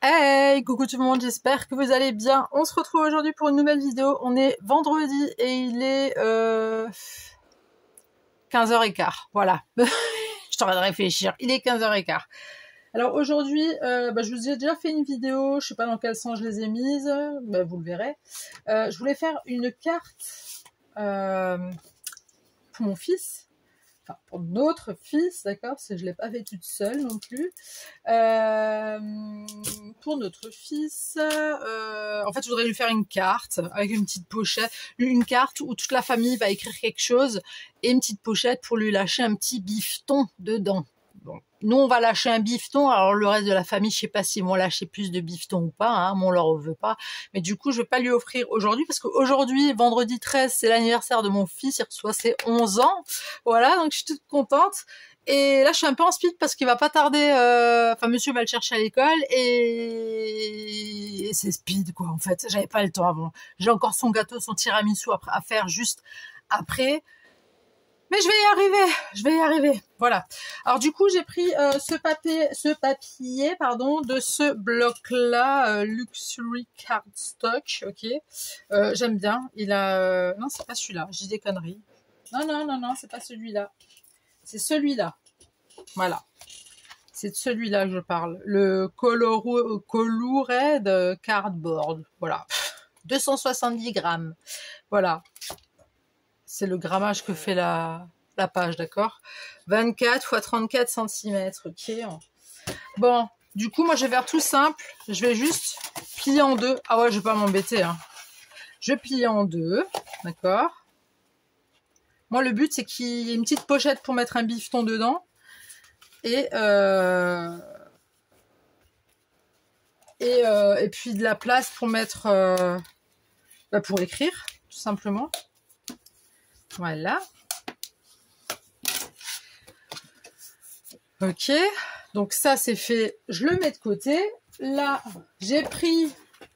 Hey, coucou tout le monde, j'espère que vous allez bien. On se retrouve aujourd'hui pour une nouvelle vidéo. On est vendredi et il est 15h15. Voilà. Je suis en train de réfléchir. Il est 15h15. Alors aujourd'hui, je vous ai déjà fait une vidéo. Je sais pas dans quel sens je les ai mises. Vous le verrez. Je voulais faire une carte pour mon fils. Enfin, pour notre fils, d'accord, parce que je l'ai pas fait toute seule non plus. Pour notre fils, en fait, je voudrais lui faire une carte avec une petite pochette, une carte où toute la famille va écrire quelque chose et une petite pochette pour lui lâcher un petit bifton dedans. Bon. Nous, on va lâcher un bifton. Alors, le reste de la famille, je sais pas s'ils vont lâcher plus de bifton ou pas. Hein, mais on leur veut pas. Mais du coup, je vais pas lui offrir aujourd'hui parce qu'aujourd'hui, vendredi 13, c'est l'anniversaire de mon fils. Il reçoit ses 11 ans. Voilà, donc je suis toute contente. Et là, je suis un peu en speed parce qu'il va pas tarder. Enfin, monsieur va le chercher à l'école et c'est speed, quoi. En fait, j'avais pas le temps avant. J'ai encore son gâteau, son tiramisu à faire juste après. Mais je vais y arriver, voilà. Alors du coup, j'ai pris ce papier, de ce bloc-là, Luxury Cardstock, ok. J'aime bien. Il a, non, c'est pas celui-là. Je dis des conneries. Non, c'est pas celui-là. C'est celui-là. Voilà. C'est de celui-là que je parle. Le Colored Cardboard. Voilà. 270 grammes. Voilà. C'est le grammage que fait la page, d'accord. 24 x 34 cm, ok. Bon, du coup, moi, je vais faire tout simple. Je vais juste plier en deux. Ah ouais, je vais pas m'embêter. Hein. Je plie en deux, d'accord. Moi, le but, c'est qu'il y ait une petite pochette pour mettre un bifton dedans. Et puis de la place pour mettre... pour écrire, tout simplement. Voilà. Ok, donc ça c'est fait, je le mets de côté. Là, j'ai pris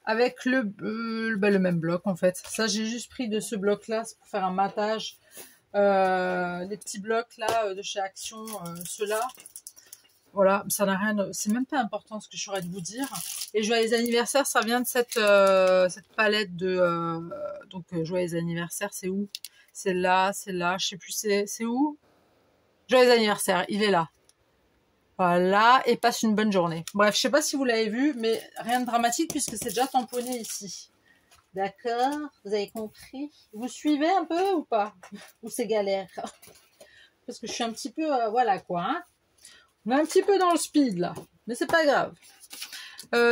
avec le même bloc en fait. Ça, j'ai juste pris de ce bloc-là pour faire un matage. Les petits blocs là de chez Action, ceux-là. Voilà, ça n'a rien, c'est même pas important ce que je saurais de vous dire. Et joyeux anniversaire, ça vient de cette palette de... donc joyeux anniversaire, c'est où? C'est là, je sais plus c'est où. Joyeux anniversaire, il est là. Voilà, et passe une bonne journée. Bref, je sais pas si vous l'avez vu, mais rien de dramatique puisque c'est déjà tamponné ici. D'accord, vous avez compris? Vous suivez un peu ou pas? Ou c'est galère? Parce que je suis un petit peu, voilà quoi. Hein, on est un petit peu dans le speed là, mais c'est pas grave.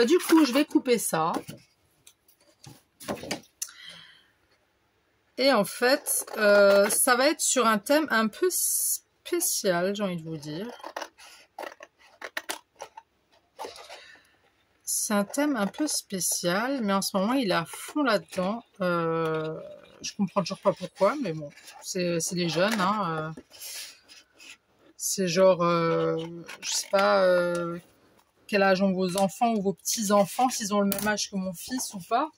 Du coup, je vais couper ça. Et en fait, ça va être sur un thème un peu spécial, j'ai envie de vous dire. C'est un thème un peu spécial, mais en ce moment, il est à fond là-dedans. Je comprends toujours pas pourquoi, mais bon, c'est les jeunes. Hein, c'est genre, je sais pas quel âge ont vos enfants ou vos petits-enfants, s'ils ont le même âge que mon fils ou pas.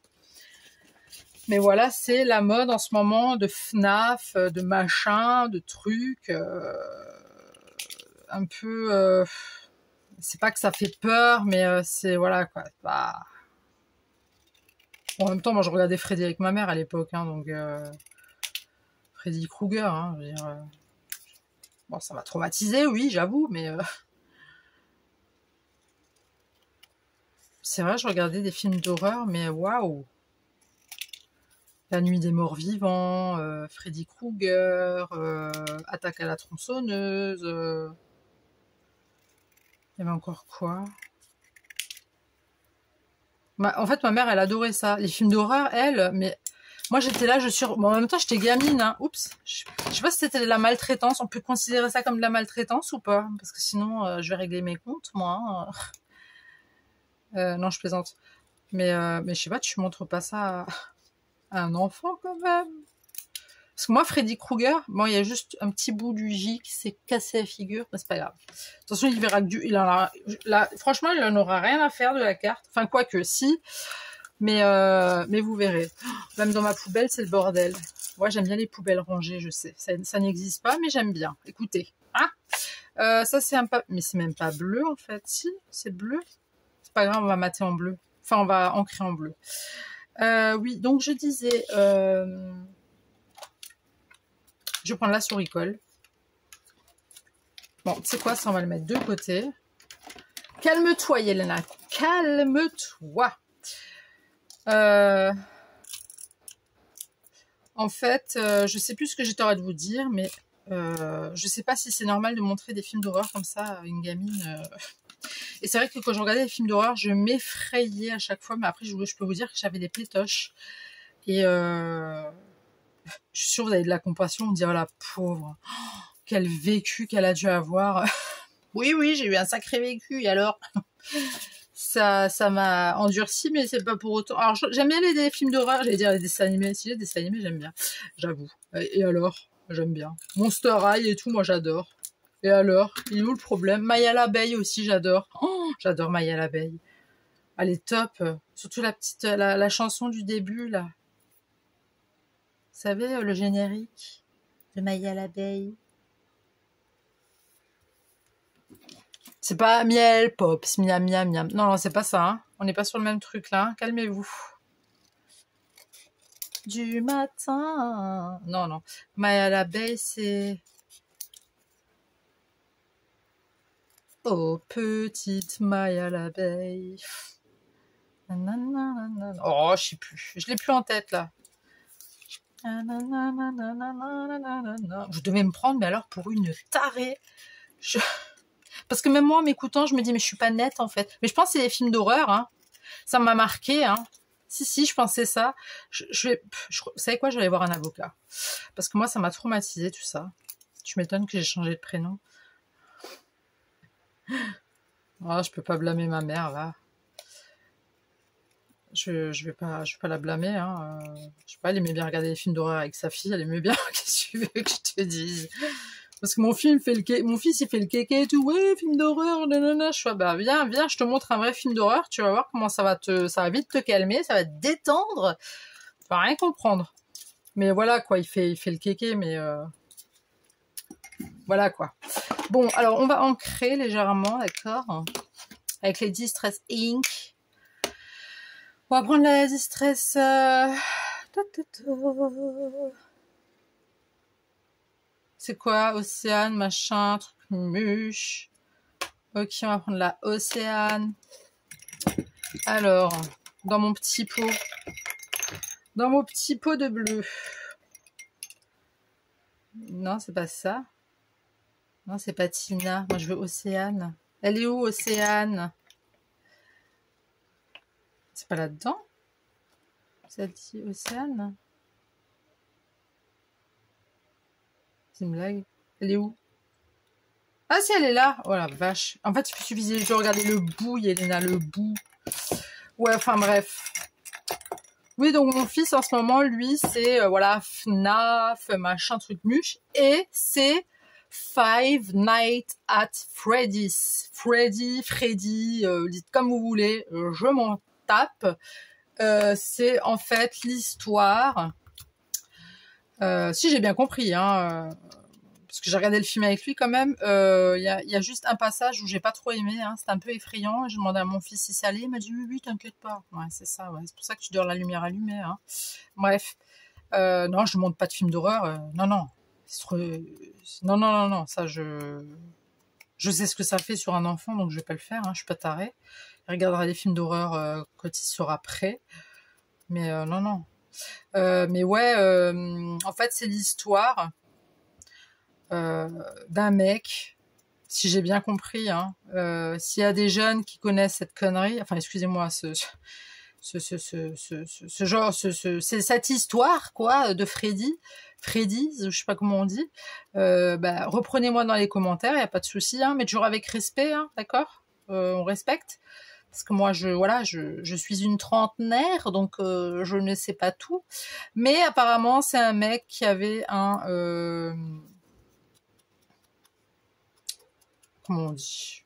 Mais voilà, c'est la mode en ce moment de FNAF, de machin, de trucs. Un peu... c'est pas que ça fait peur, mais c'est... Voilà, quoi. Bah... Bon, en même temps, moi, je regardais Freddy avec ma mère à l'époque, hein, donc... Freddy Krueger, hein, je veux dire... Bon, ça m'a traumatisé, oui, j'avoue, mais... C'est vrai, je regardais des films d'horreur, mais waouh! La nuit des morts vivants, Freddy Krueger, Attaque à la tronçonneuse... Il y avait encore quoi? En fait, ma mère, elle adorait ça. Les films d'horreur, elle, mais moi, j'étais là, bon, en même temps, j'étais gamine, hein. Oups. Je sais pas si c'était de la maltraitance. On peut considérer ça comme de la maltraitance ou pas? Parce que sinon, je vais régler mes comptes, moi. Hein. Non, je plaisante. Mais je sais pas, tu montres pas ça à un enfant, quand même. Parce que moi, Freddy Krueger, bon, il y a juste un petit bout du J qui s'est cassé la figure, mais c'est pas grave. De toute façon, il verra que franchement, il en aura rien à faire de la carte. Enfin, quoique, si. Mais vous verrez. Même dans ma poubelle, c'est le bordel. Moi, j'aime bien les poubelles rangées, je sais. Ça n'existe pas, mais j'aime bien. Écoutez. Hein, ça, c'est mais c'est même pas bleu, en fait. Si, c'est bleu. pas grave, on va mater en bleu. Enfin, on va ancrer en bleu. Oui, donc je disais... je vais prendre la souris colle. Bon, tu sais quoi, ça, on va le mettre de côté. Calme-toi, Yelena. Calme-toi. En fait, je sais plus ce que j'étais en train de vous dire, mais je sais pas si c'est normal de montrer des films d'horreur comme ça à une gamine. Et c'est vrai que quand je regardais les films d'horreur, je m'effrayais à chaque fois, mais après, je peux vous dire que j'avais des pétoches. Et je suis sûre que vous avez de la compassion, on me dit, oh la pauvre, oh, quel vécu qu'elle a dû avoir. Oui, oui, j'ai eu un sacré vécu, et alors ça m'a endurci, mais c'est pas pour autant. Alors, j'aime bien les films d'horreur, j'allais dire les dessins animés. Si les dessins animés, j'aime bien, j'avoue. Et alors, j'aime bien. Monster High et tout, moi, j'adore. Et alors, il est où le problème? Maya l'abeille aussi, j'adore. Oh, j'adore Maya l'abeille. Elle est top. Surtout la petite, la chanson du début, là. Vous savez, le générique de Maya l'abeille. C'est pas miel, pops, miam, miam, miam. Non, non, c'est pas ça. Hein. On n'est pas sur le même truc, là. Calmez-vous. Du matin. Non, non. Maya l'abeille, c'est... Oh, petite Maya l'abeille. Oh, je sais plus. Je l'ai plus en tête, là. Je devais me prendre, mais alors, pour une tarée. Parce que même moi, en m'écoutant, je me dis, mais je suis pas nette, en fait. Mais je pense que c'est des films d'horreur, hein. Ça m'a marqué, hein. Si, je pensais ça. Vous savez quoi, je vais aller voir un avocat. Parce que moi, ça m'a traumatisé, tout ça. Tu m'étonnes que j'ai changé de prénom. Oh, je peux pas blâmer ma mère, là. Je vais pas la blâmer, hein. Je sais pas, elle aimait bien regarder des films d'horreur avec sa fille, elle aimait bien. Qu'est-ce que tu veux que je te dise? Parce que mon fils, il fait le kéké et tout, ouais, film d'horreur, nanana. Je suis, bah, viens, je te montre un vrai film d'horreur, tu vas voir comment ça va vite te calmer, ça va te détendre. Tu vas rien comprendre. Mais voilà, quoi, il fait le kéké, mais, voilà, quoi. Bon, alors, on va ancrer légèrement, d'accord? Avec les Distress Ink. On va prendre la Distress, c'est quoi? Océane, machin, truc muche. Ok, on va prendre la Océane. Alors, dans mon petit pot. Dans mon petit pot de bleu. Non, c'est pas ça. Non, c'est pas Tina. Moi, je veux Océane. Elle est où, Océane? C'est pas là-dedans? Celle-ci, Océane? C'est une blague. Elle est où? Ah si, elle est là. Oh la vache. En fait, il suffisait de regarder le bout, Yelena, le bout. Ouais, enfin bref. Oui, donc mon fils, en ce moment, lui, c'est, voilà, FNAF, machin, truc muche. Et c'est Five Nights at Freddy's. Freddy, dites comme vous voulez, je m'en tape. C'est en fait l'histoire... si j'ai bien compris, hein, parce que j'ai regardé le film avec lui quand même, y a juste un passage où j'ai pas trop aimé, hein, c'était un peu effrayant, je demandais à mon fils si ça allait, il m'a dit oui, t'inquiète pas, ouais, c'est ça, ouais, c'est pour ça que tu dors la lumière allumée, hein. Bref, non, je ne montre pas de film d'horreur, non, non, non, ça je sais ce que ça fait sur un enfant, donc je vais pas le faire, hein, je suis pas tarée, il regardera des films d'horreur quand il sera prêt, mais non, non. Mais ouais, en fait, c'est l'histoire d'un mec, si j'ai bien compris, hein, s'il y a des jeunes qui connaissent cette connerie, enfin, excusez-moi, c'est cette histoire, quoi, de Freddy, je sais pas comment on dit, bah, reprenez-moi dans les commentaires, il n'y a pas de souci, hein, mais toujours avec respect, hein, d'accord, on respecte. Parce que moi, je suis une trentenaire, donc je ne sais pas tout. Mais apparemment, c'est un mec qui avait un... comment on dit?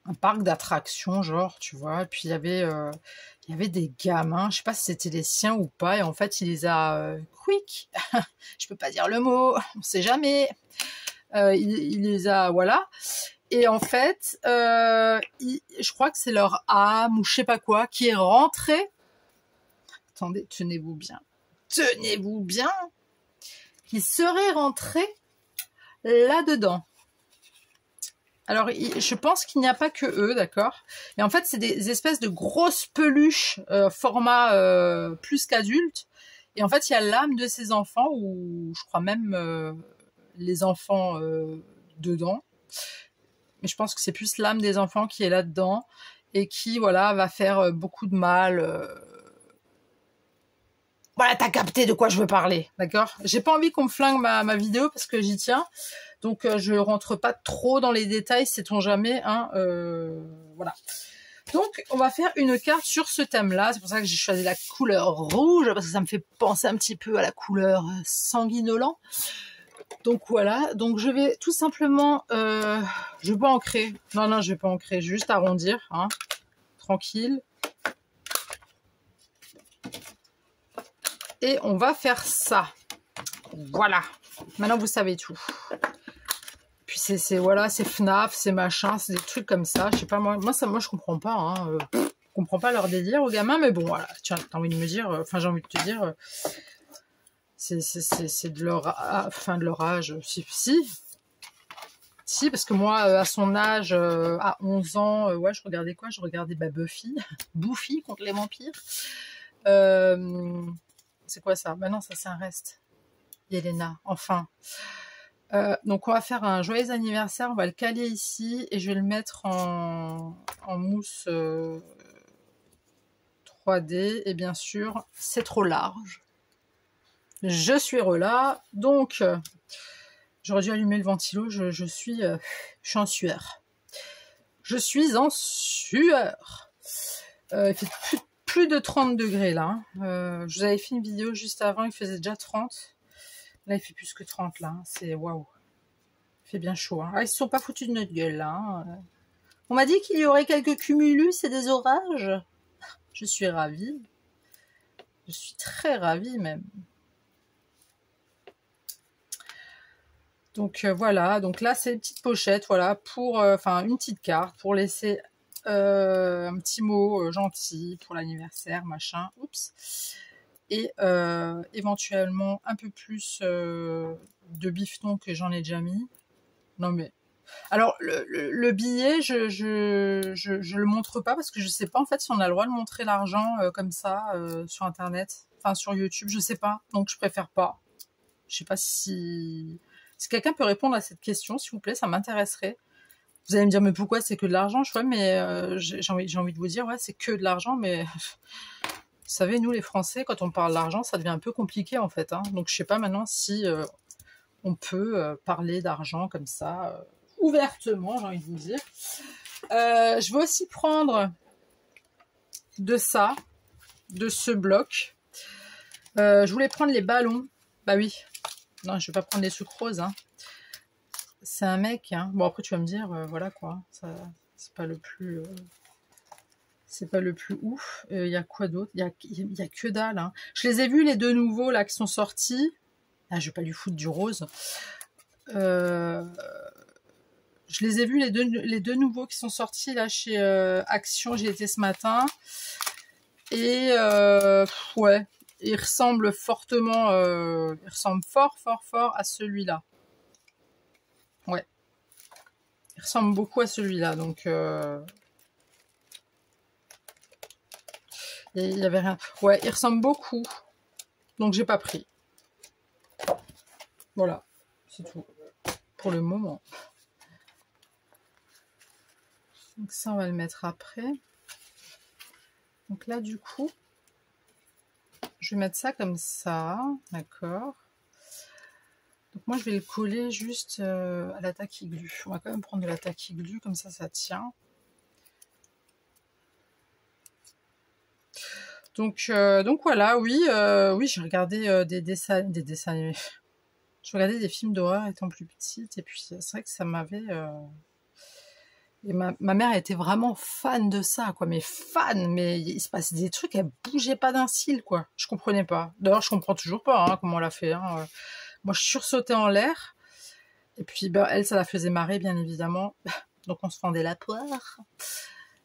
Un parc d'attractions, genre, tu vois. Et puis, il y avait des gamins, je sais pas si c'était les siens ou pas. Et en fait, il les a... quick je peux pas dire le mot, on sait jamais. Il les a... Voilà. Et en fait, je crois que c'est leur âme ou je sais pas quoi qui est rentrée. Attendez, tenez-vous bien. Tenez-vous bien. Qui serait rentré là-dedans. Alors, je pense qu'il n'y a pas que eux, d'accord. Et en fait, c'est des espèces de grosses peluches format plus qu'adulte. Et en fait, il y a l'âme de ces enfants, ou je crois même les enfants dedans. Mais je pense que c'est plus l'âme des enfants qui est là-dedans et qui, voilà, va faire beaucoup de mal. Voilà, t'as capté de quoi je veux parler, d'accord. J'ai pas envie qu'on me flingue ma vidéo parce que j'y tiens. Donc, je rentre pas trop dans les détails, sait-on jamais, hein, voilà. Donc, on va faire une carte sur ce thème-là. C'est pour ça que j'ai choisi la couleur rouge, parce que ça me fait penser un petit peu à la couleur sanguinolent. Donc, voilà. Donc, je vais tout simplement... je vais pas ancrer. Non, je vais pas ancrer. Juste arrondir, hein. Tranquille. Et on va faire ça. Voilà. Maintenant, vous savez tout. Puis c'est voilà, c'est FNAF, c'est machin, c'est des trucs comme ça. Je sais pas, moi je comprends pas. Hein, je comprends pas leur délire aux gamins, mais bon, voilà. Tiens, t'as envie de me dire, enfin, j'ai envie de te dire, c'est de leur, de leur âge. Si, parce que moi, à son âge, à 11 ans, ouais, je regardais quoi? Je regardais Buffy, Buffy contre les vampires. C'est quoi ça? Bah non, ça c'est un reste. Yelena, enfin. Donc on va faire un joyeux anniversaire, on va le caler ici et je vais le mettre en mousse 3D et bien sûr c'est trop large. Je suis relâche, donc j'aurais dû allumer le ventilo, je suis en sueur. Je suis en sueur. Il fait plus de 30 degrés là. Je vous avais fait une vidéo juste avant, il faisait déjà 30. Là, il fait plus que 30, là. C'est waouh. Il fait bien chaud. Hein. Ah, ils se sont pas foutus de notre gueule, là. Hein. On m'a dit qu'il y aurait quelques cumulus et des orages. Je suis ravie. Je suis très ravie, même. Donc, voilà. Donc là, c'est une petite pochette, voilà, pour... Enfin, une petite carte pour laisser un petit mot gentil pour l'anniversaire, machin. Oups. Et éventuellement un peu plus de bifton que j'en ai déjà mis. Non mais... Alors, le billet, je le montre pas parce que je sais pas en fait si on a le droit de montrer l'argent comme ça sur Internet. Enfin, sur YouTube, je sais pas. Donc, je préfère pas. Je sais pas si... Si quelqu'un peut répondre à cette question, s'il vous plaît, ça m'intéresserait. Vous allez me dire, mais pourquoi c'est que de l'argent? Je vois, mais j'ai envie de vous dire, ouais, c'est que de l'argent, mais... Vous savez, nous les Français, quand on parle d'argent, ça devient un peu compliqué en fait. Hein. Donc je sais pas maintenant si on peut parler d'argent comme ça, ouvertement, j'ai envie de vous dire. Je vais aussi prendre de ça, de ce bloc. Je voulais prendre les ballons. Bah oui, non, je vais pas prendre les sucroses. Hein. C'est un mec. Hein. Bon après tu vas me dire, voilà quoi, ça c'est pas le plus... C'est pas le plus ouf. Il y a quoi d'autre? Il y a que dalle. Hein. Je les ai vus, les deux nouveaux là qui sont sortis. Ah, je vais pas lui foutre du rose. Je les ai vus, les deux nouveaux qui sont sortis là chez Action. J'y étais ce matin. Et ouais, ils ressemblent fortement. Ils ressemblent fort à celui-là. Ouais. Ils ressemblent beaucoup à celui-là. Donc... Et il y avait rien. Ouais, il ressemble beaucoup. Donc j'ai pas pris. Voilà, c'est tout. Pour le moment. Donc ça, on va le mettre après. Donc là, du coup, je vais mettre ça comme ça. D'accord. Donc moi, je vais le coller juste à la taquiglu. On va quand même prendre de la taquiglu, comme ça tient. Donc voilà, oui, j'ai regardé des dessins animés. Je regardais des films d'horreur étant plus petite, et puis c'est vrai que ça m'avait... Et ma mère était vraiment fan de ça, quoi, mais fan, mais il se passait des trucs, elle bougeait pas d'un cil, quoi. Je comprenais pas. D'ailleurs, je comprends toujours pas hein, comment on l'a fait. Hein. Moi, je sursautais en l'air, et puis elle, ça la faisait marrer, bien évidemment. Donc on se fendait la poire.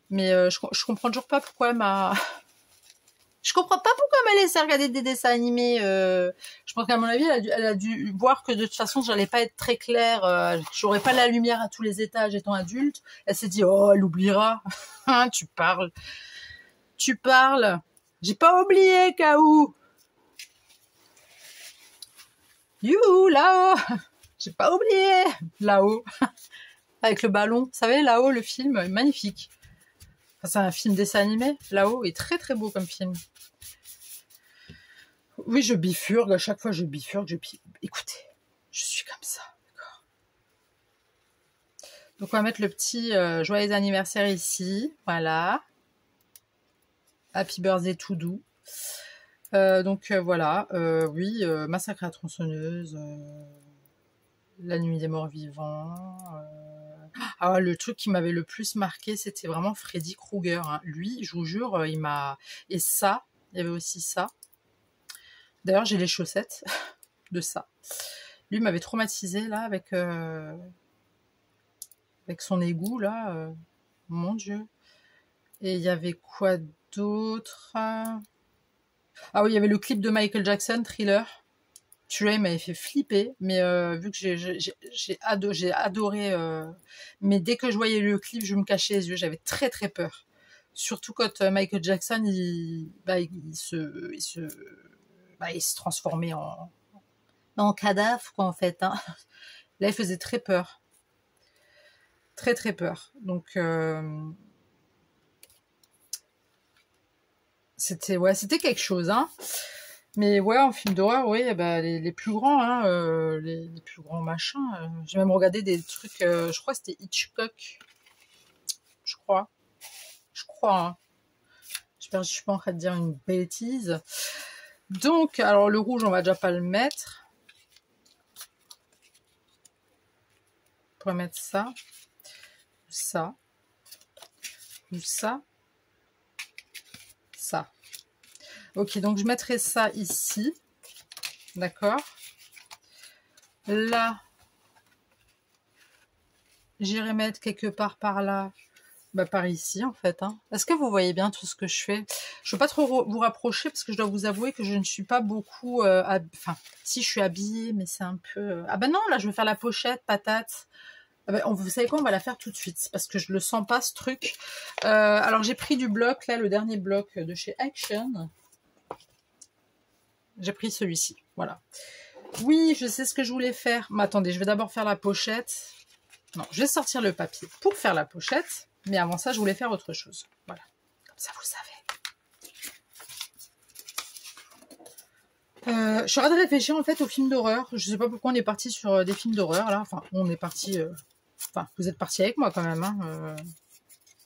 Mais je comprends toujours pas pourquoi elle m'a... Je comprends pas pourquoi elle m'a laissé regarder des dessins animés. Je pense qu'à mon avis, elle a dû voir que de toute façon, j'allais pas être très claire. J'aurais pas la lumière à tous les étages étant adulte. Elle s'est dit, oh, elle oubliera. Hein, tu parles. Tu parles. J'ai pas oublié, Kaou. Youhou, là-haut. J'ai pas oublié. Là-haut. Avec le ballon. Vous savez, là-haut, le film est magnifique. Enfin, c'est un film dessin animé. Là-haut est très très beau comme film. Oui, je bifurgue. À chaque fois, je bifurgue. Écoutez, je suis comme ça. D'accord. Donc, on va mettre le petit joyeux anniversaire ici. Voilà. Happy birthday tout doux. Voilà. Oui, massacre à la tronçonneuse. La nuit des morts vivants. Ah, le truc qui m'avait le plus marqué, c'était vraiment Freddy Krueger. Hein. Lui, je vous jure, il m'a... Et ça, il y avait aussi ça. D'ailleurs, j'ai les chaussettes de ça. Lui m'avait traumatisé là avec son égout là. Mon Dieu. Et il y avait quoi d'autre? Ah oui, il y avait le clip de Michael Jackson, Thriller. Celui-là, il m'avait fait flipper, mais vu que j'ai adoré, mais dès que je voyais le clip, je me cachais les yeux, j'avais très très peur. Surtout quand Michael Jackson, il se transformait en cadavre, quoi, en fait. Hein. Là, il faisait très peur. Très, très peur. Donc, c'était quelque chose, hein. Mais ouais, en film d'horreur, oui, bah, les plus grands, hein, les plus grands machins. J'ai même regardé des trucs, je crois que c'était Hitchcock. Je crois. Hein. J'espère que je suis pas en train de dire une bêtise. Donc, alors le rouge, on va déjà pas le mettre. On pourrait mettre ça. Ça. Ou ça. Ça. Ok, donc je mettrai ça ici. D'accord. Là, j'irai mettre quelque part par là. Bah, par ici, en fait. Hein. Est-ce que vous voyez bien tout ce que je fais? Je ne veux pas trop vous rapprocher parce que je dois vous avouer que je ne suis pas beaucoup... Enfin, si je suis habillée, mais c'est un peu... Ah ben non, là, je vais faire la pochette, patate. Ah ben, vous savez quoi? On va la faire tout de suite parce que je le sens pas, ce truc. Alors, j'ai pris du bloc, là, le dernier bloc de chez Action. J'ai pris celui-ci, voilà. Oui, je sais ce que je voulais faire. Mais attendez, je vais d'abord faire la pochette. Non, je vais sortir le papier pour faire la pochette. Mais avant ça, je voulais faire autre chose. Voilà. Comme ça, vous savez. Je suis en train de réfléchir, en fait, aux films d'horreur. Je sais pas pourquoi on est parti sur des films d'horreur, là. Enfin, on est parti... Enfin, vous êtes parti avec moi, quand même. Hein.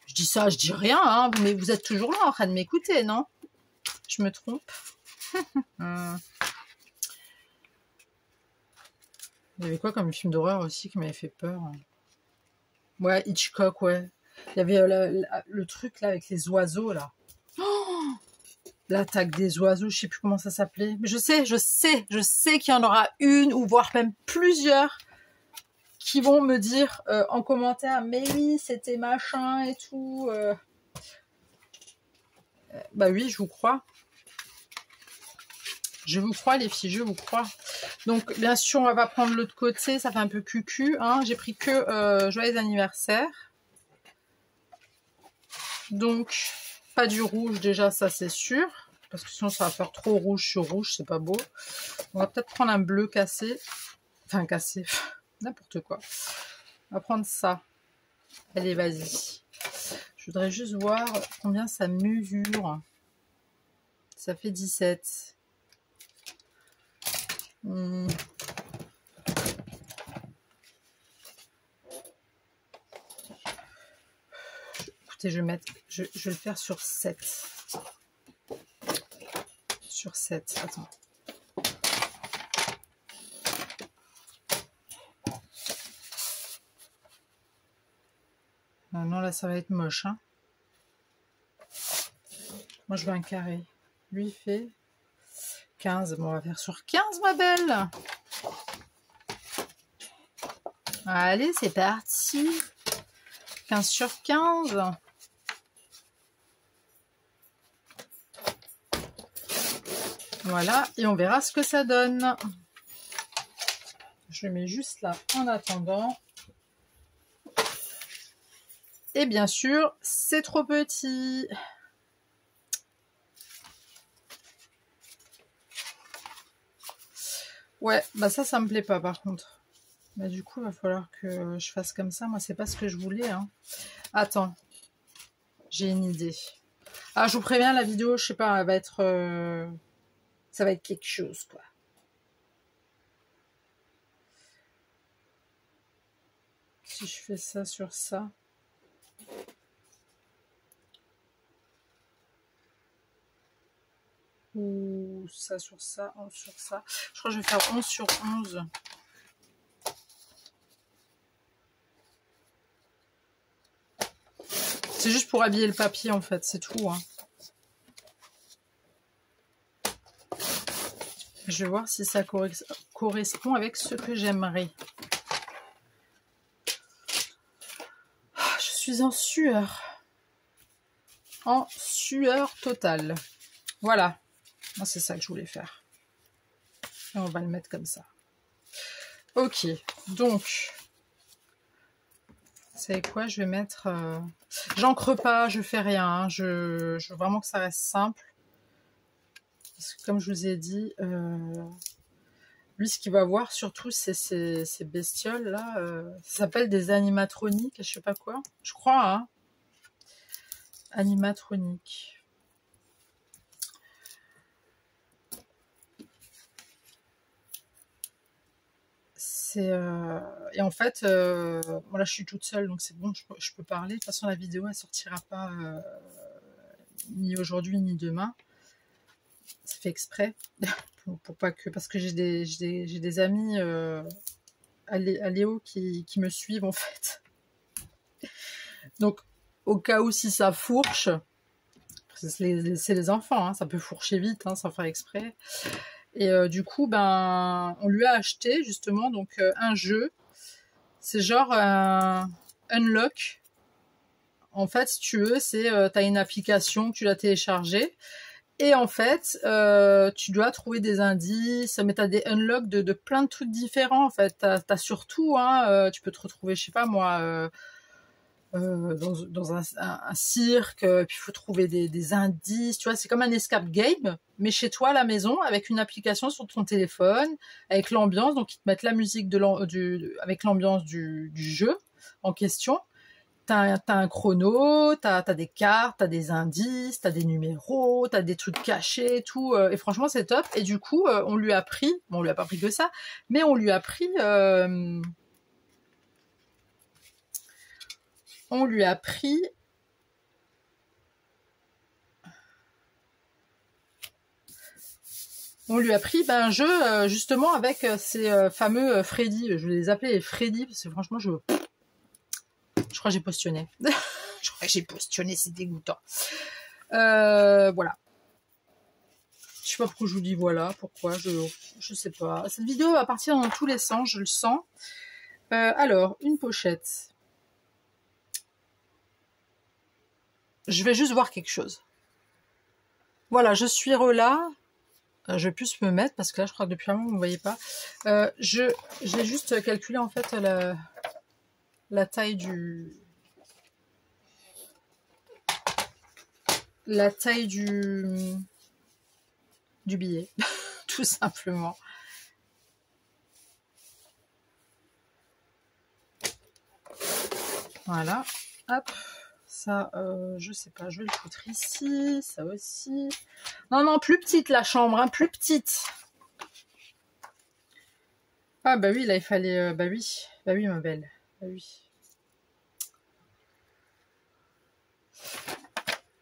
Je dis ça, je dis rien, hein. Mais vous êtes toujours là, en train de m'écouter, non? Je me trompe. Il y avait quoi comme film d'horreur aussi qui m'avait fait peur? Ouais, Hitchcock, ouais. Il y avait le truc là avec les oiseaux là. Oh, l'attaque des oiseaux, je sais plus comment ça s'appelait. Mais je sais qu'il y en aura une ou voire même plusieurs qui vont me dire en commentaire, mais oui, c'était machin et tout. Bah oui, je vous crois. Je vous crois les filles, je vous crois. Donc bien sûr, on va prendre l'autre côté, ça fait un peu cucu. Hein. J'ai pris que joyeux anniversaire. Donc, pas du rouge déjà, ça c'est sûr. Parce que sinon ça va faire trop rouge sur rouge, c'est pas beau. On va peut-être prendre un bleu cassé. Enfin cassé, n'importe quoi. On va prendre ça. Allez, vas-y. Je voudrais juste voir combien ça mesure. Ça fait 17. Écoutez, je vais le faire sur 7. Sur 7, attends. Non, là, ça va être moche. Hein. Moi, je veux un carré. Lui, il fait 15. Bon, on va faire sur 15, ma belle. Allez, c'est parti. 15 sur 15. Voilà, et on verra ce que ça donne. Je le mets juste là en attendant. Et bien sûr, c'est trop petit. Ouais, bah ça me plaît pas par contre. Bah du coup, il va falloir que je fasse comme ça. Moi, c'est pas ce que je voulais. Hein. Attends, j'ai une idée. Ah, je vous préviens, la vidéo, je sais pas, elle va être... ça va être quelque chose, quoi. Si je fais ça sur ça... Ou ça sur ça, 11 sur ça. Je crois que je vais faire 11 sur 11. C'est juste pour habiller le papier, en fait, c'est tout. Hein. Je vais voir si ça correspond avec ce que j'aimerais. Je suis en sueur. En sueur totale. Voilà. C'est ça que je voulais faire. Et on va le mettre comme ça. Ok. Donc, vous savez quoi? Je vais mettre... J'encre pas, je fais rien. Hein. Je veux vraiment que ça reste simple. Parce que comme je vous ai dit... Lui, ce qu'il va voir surtout, c'est ces bestioles-là. Ça s'appelle des animatroniques, je sais pas quoi. Je crois, hein. Animatroniques. Et en fait, voilà, je suis toute seule, donc c'est bon, je peux parler. De toute façon, la vidéo, elle sortira pas ni aujourd'hui, ni demain. C'est fait exprès. pour pas que... Parce que j'ai des amis... à Léo qui me suivent en fait. Donc au cas où si ça fourche, c'est les enfants, hein, ça peut fourcher vite hein, sans faire exprès. Et du coup, ben, on lui a acheté justement donc un jeu. C'est genre un unlock. En fait, si tu veux, c'est t'as une application, tu l'as téléchargée. Et en fait, tu dois trouver des indices, mais t'as des unlocks de plein de trucs différents. En fait, t'as surtout, hein, tu peux te retrouver, je sais pas moi, dans un cirque, puis il faut trouver des indices. Tu vois, c'est comme un escape game, mais chez toi à la maison, avec une application sur ton téléphone, avec l'ambiance. Donc ils te mettent la musique avec l'ambiance du jeu en question. T'as un chrono, t'as des cartes, t'as des indices, t'as des numéros, t'as des trucs cachés, tout. Et franchement, c'est top. Et du coup, on lui a pris, bon, on lui a pas pris que ça, mais on lui a pris... on lui a pris... On lui a pris un jeu, justement, avec ces fameux Freddy. Je les appelais les Freddy, parce que franchement, je crois que j'ai postillonné. Je crois que j'ai postillonné, c'est dégoûtant. Voilà. Je sais pas pourquoi je vous dis voilà, pourquoi, je sais pas. Cette vidéo va partir dans tous les sens, je le sens. Alors, une pochette. Je vais juste voir quelque chose. Voilà, je suis là. Je vais plus me mettre, parce que là, je crois que depuis un moment, vous ne voyez pas. J'ai juste calculé, en fait, la taille du... La taille du billet, tout simplement. Voilà, hop, ça, je sais pas, je vais le foutre ici, ça aussi. Non, non, plus petite la chambre, hein, plus petite. Ah bah oui, là il fallait, bah oui, ma belle, bah oui.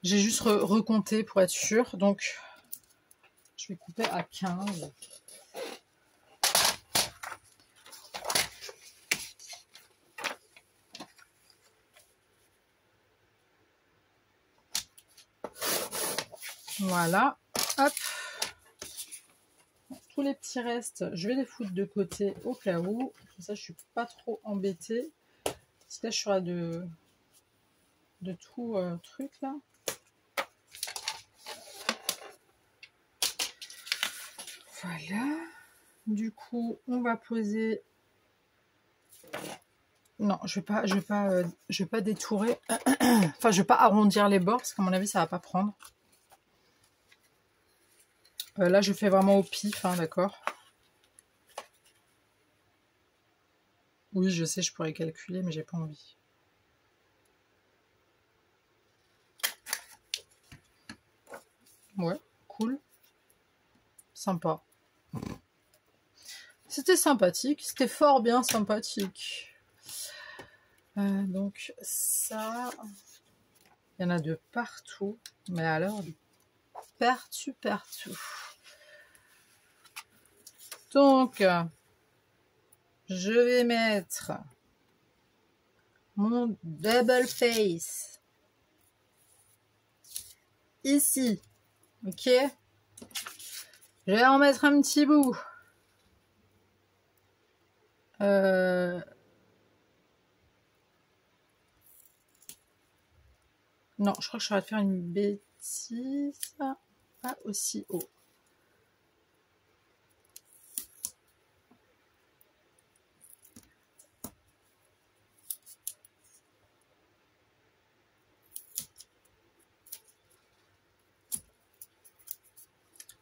J'ai juste recompté pour être sûr, donc je vais couper à 15. Voilà, hop. Tous les petits restes, je vais les foutre de côté au cas où. Comme ça, je suis pas trop embêtée. Parce que là, je suis de tout truc là. Voilà. Du coup, on va poser. Non, je vais pas détourer. Enfin, je vais pas arrondir les bords parce qu'à mon avis, ça va pas prendre. Là, je fais vraiment au pif, hein, d'accord. Oui, je sais, je pourrais calculer, mais j'ai pas envie. Ouais, cool. Sympa. C'était sympathique, c'était fort bien sympathique. Donc ça, il y en a de partout, mais alors partout. Donc, je vais mettre mon double face ici, ok? Je vais en mettre un petit bout. Non, je crois que je vais faire une bêtise. Pas aussi haut.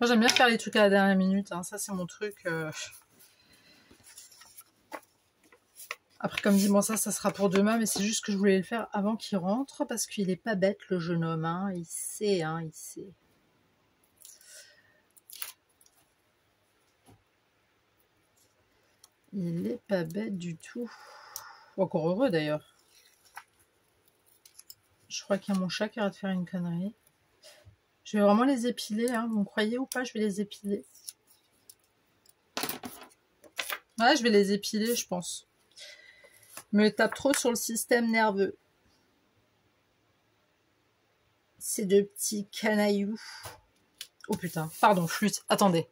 Moi, j'aime bien faire les trucs à la dernière minute. Hein. Ça, c'est mon truc. Après, comme dit, bon, ça sera pour demain. Mais c'est juste que je voulais le faire avant qu'il rentre. Parce qu'il est pas bête, le jeune homme. Hein. Il sait, hein, il sait. Il est pas bête du tout. Encore heureux, d'ailleurs. Je crois qu'il y a mon chat qui arrête de faire une connerie. Je vais vraiment les épiler. Hein. Vous me croyez ou pas, je vais les épiler. Ouais, je vais les épiler, je pense. Me tape trop sur le système nerveux. Ces deux petits canailloux. Oh putain, pardon, flûte, attendez.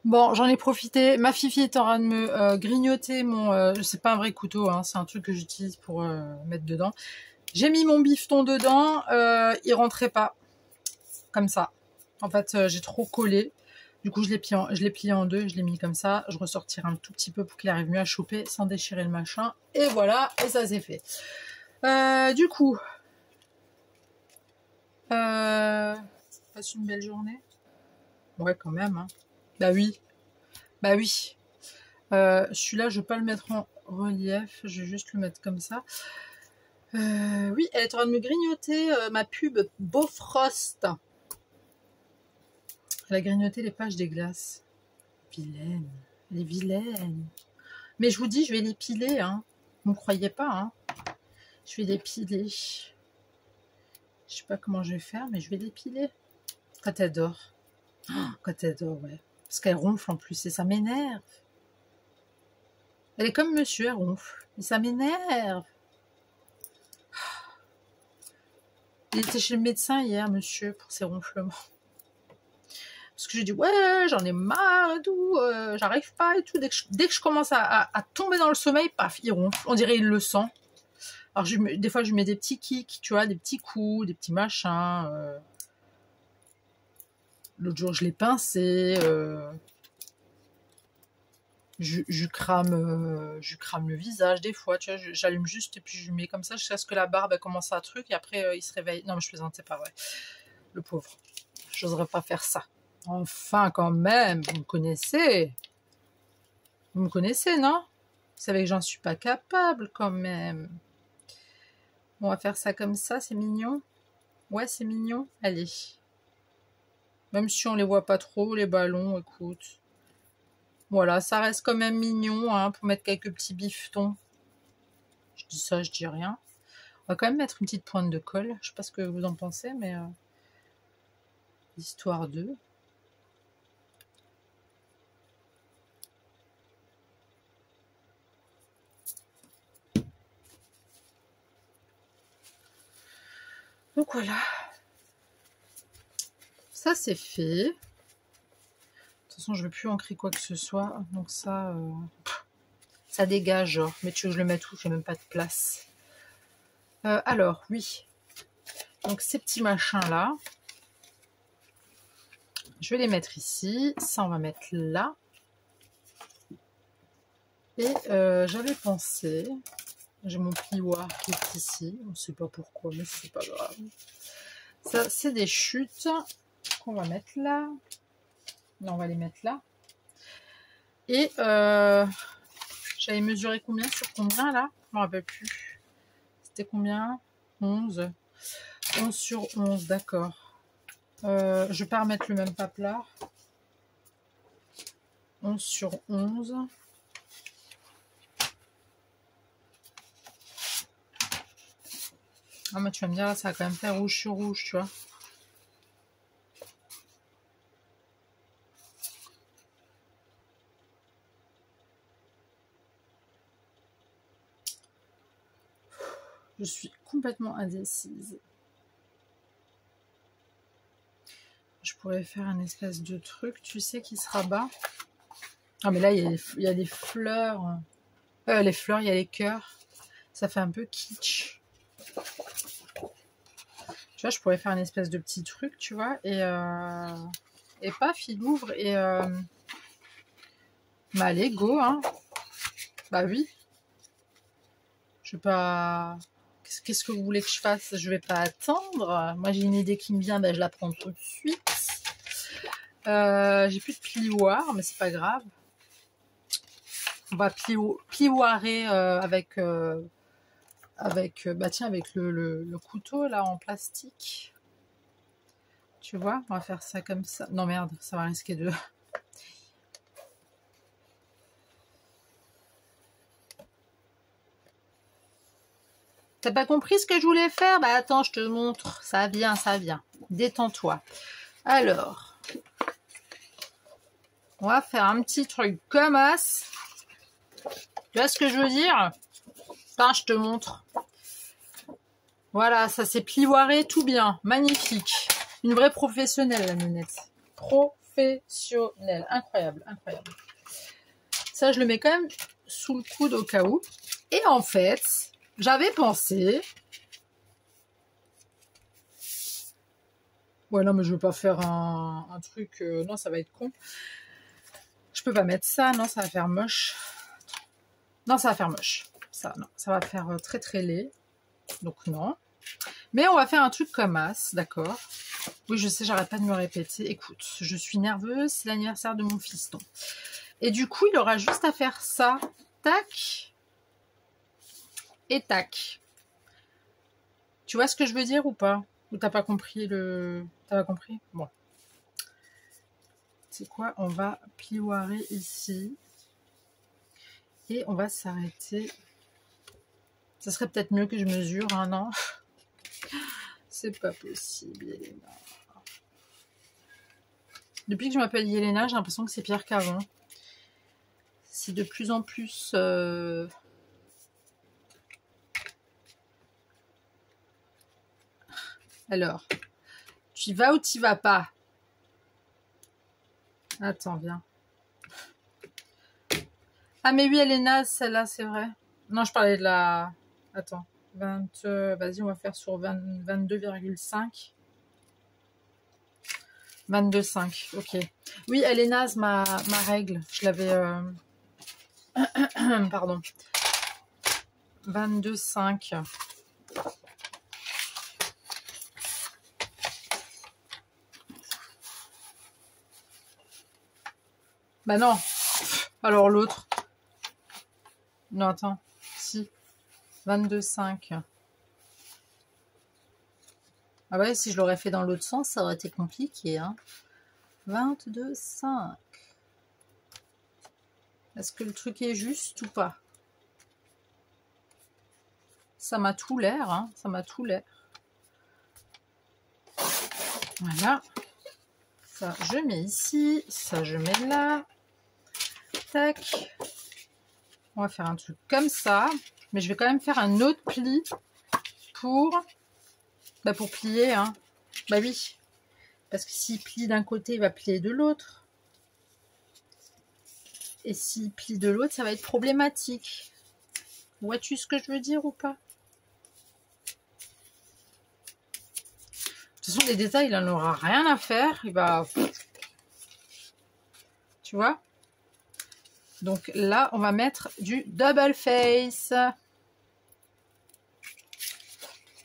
Bon, j'en ai profité. Ma fifi est en train de me grignoter mon... c'est pas un vrai couteau, hein, c'est un truc que j'utilise pour mettre dedans. J'ai mis mon bifton dedans, il rentrait pas. Comme ça. En fait, j'ai trop collé. Du coup, je l'ai plié en deux, je l'ai mis comme ça. Je ressortirai un tout petit peu pour qu'il arrive mieux à choper sans déchirer le machin. Et voilà, et ça c'est fait. Du coup, passe une belle journée. Ouais, quand même. Hein. Bah oui. Bah oui. Celui-là, je vais pas le mettre en relief. Je vais juste le mettre comme ça. Oui, elle est en train de me grignoter ma pub Bofrost. Elle a grignoté les pages des glaces. Vilaine. Elle est vilaine. Mais je vous dis, je vais l'épiler. Hein. Vous ne me croyez pas. Hein. Je vais l'épiler. Je sais pas comment je vais faire, mais je vais l'épiler. Quand elle dort. Oh, quand elle dort, ouais. Parce qu'elle ronfle en plus et ça m'énerve. Elle est comme monsieur, elle ronfle. Et ça m'énerve. Il était chez le médecin hier, monsieur, pour ses ronflements. Parce que j'ai dit, ouais, j'en ai marre et tout, j'arrive pas et tout. Dès que je commence à tomber dans le sommeil, paf, il ronfle. On dirait il le sent. Alors, des fois, je lui mets des petits kicks, tu vois, des petits coups, des petits machins. L'autre jour, je l'ai pincé. Je crame le visage des fois, tu vois, j'allume juste et puis je lui mets comme ça jusqu'à ce que la barbe elle commence à truc et après il se réveille. Non, mais je plaisante, c'est pas vrai. Le pauvre. J'oserais pas faire ça. Enfin, quand même, vous me connaissez. Vous me connaissez, non? Vous savez que j'en suis pas capable, quand même. On va faire ça comme ça, c'est mignon. Ouais, c'est mignon. Allez. Même si on les voit pas trop, les ballons, écoute. Voilà, ça reste quand même mignon, hein, pour mettre quelques petits bifetons. Je dis ça, je dis rien. On va quand même mettre une petite pointe de colle. Je sais pas ce que vous en pensez, mais... histoire de... Donc voilà. Ça, c'est fait. De toute façon, je ne vais plus ancrer quoi que ce soit. Donc ça... ça dégage, genre. Mais tu veux que je le mette où? J'ai même pas de place. Alors, oui. Donc, ces petits machins-là, je vais les mettre ici. Ça, on va mettre là. Et j'avais pensé... J'ai mon plioir qui est ici. On ne sait pas pourquoi, mais c'est pas grave. Ça, c'est des chutes qu'on va mettre là. Non, on va les mettre là. Et j'avais mesuré combien sur combien là? Je ne me rappelle plus. C'était combien? 11. 11 sur 11, d'accord. Je vais pas remettre le même paplard. 11 sur 11. Ah, mais tu vas me dire, là, ça va quand même faire rouge sur rouge, tu vois. Je suis complètement indécise. Je pourrais faire un espèce de truc, tu sais, qui se rabat. Ah, mais là, il y a des fleurs. Les fleurs, il y a les cœurs. Ça fait un peu kitsch. Tu vois, je pourrais faire une espèce de petit truc, tu vois. Et paf, il ouvre. Et bah, allez, go, hein. Bah oui. Je vais pas... Qu'est-ce que vous voulez que je fasse? Je vais pas attendre. Moi, j'ai une idée qui me vient, ben, je la prends tout de suite. J'ai plus de plioir, mais c'est pas grave. On va plioirer avec bah tiens, avec le couteau là en plastique. Tu vois, on va faire ça comme ça. Non merde, ça va risquer de... T'as pas compris ce que je voulais faire? Bah attends, je te montre. Ça vient, ça vient. Détends-toi. Alors, on va faire un petit truc comme as. Tu vois ce que je veux dire? Attends, je te montre. Voilà, ça s'est plioiré tout bien. Magnifique. Une vraie professionnelle, la Ninette. Professionnelle. Incroyable, incroyable. Ça, je le mets quand même sous le coude au cas où. Et en fait, j'avais pensé... Ouais, non, mais je veux pas faire un truc... non, ça va être con. Je peux pas mettre ça. Non, ça va faire moche. Non, ça va faire moche. Ça, non. Ça va faire très, très laid. Donc, non. Mais on va faire un truc comme as, d'accord? Oui, je sais, j'arrête pas de me répéter. Écoute, je suis nerveuse. C'est l'anniversaire de mon fiston. Et du coup, il aura juste à faire ça. Tac. Et tac. Tu vois ce que je veux dire ou pas? Ou t'as pas compris le... T'as pas compris? Bon. C'est quoi? On va plioirer ici. Et on va s'arrêter. Ça serait peut-être mieux que je mesure, hein, non? C'est pas possible, Yelena. Depuis que je m'appelle Yelena, j'ai l'impression que c'est pire qu'avant. C'est de plus en plus... Alors, tu y vas ou tu y vas pas? Attends, viens. Ah, mais oui, elle est naze, celle-là, c'est vrai. Non, je parlais de la... Attends. 20... Vas-y, on va faire sur 22,5. 22,5, ok. Oui, elle est naze, ma règle. Je l'avais... Pardon. 22,5. Bah non. Alors l'autre. Non, attends. Si. 22,5. Ah ouais, si je l'aurais fait dans l'autre sens, ça aurait été compliqué. Hein. 22,5. Est-ce que le truc est juste ou pas? Ça m'a tout l'air. Hein. Ça m'a tout l'air. Voilà. Ça, je mets ici. Ça, je mets là. Tac. On va faire un truc comme ça. Mais je vais quand même faire un autre pli pour plier. Hein. Bah oui. Parce que s'il plie d'un côté, il va plier de l'autre. Et s'il plie de l'autre, ça va être problématique. Vois-tu ce que je veux dire ou pas? toute façon, les détails, il en aura rien à faire. Il va... Tu vois? Donc là, on va mettre du double face.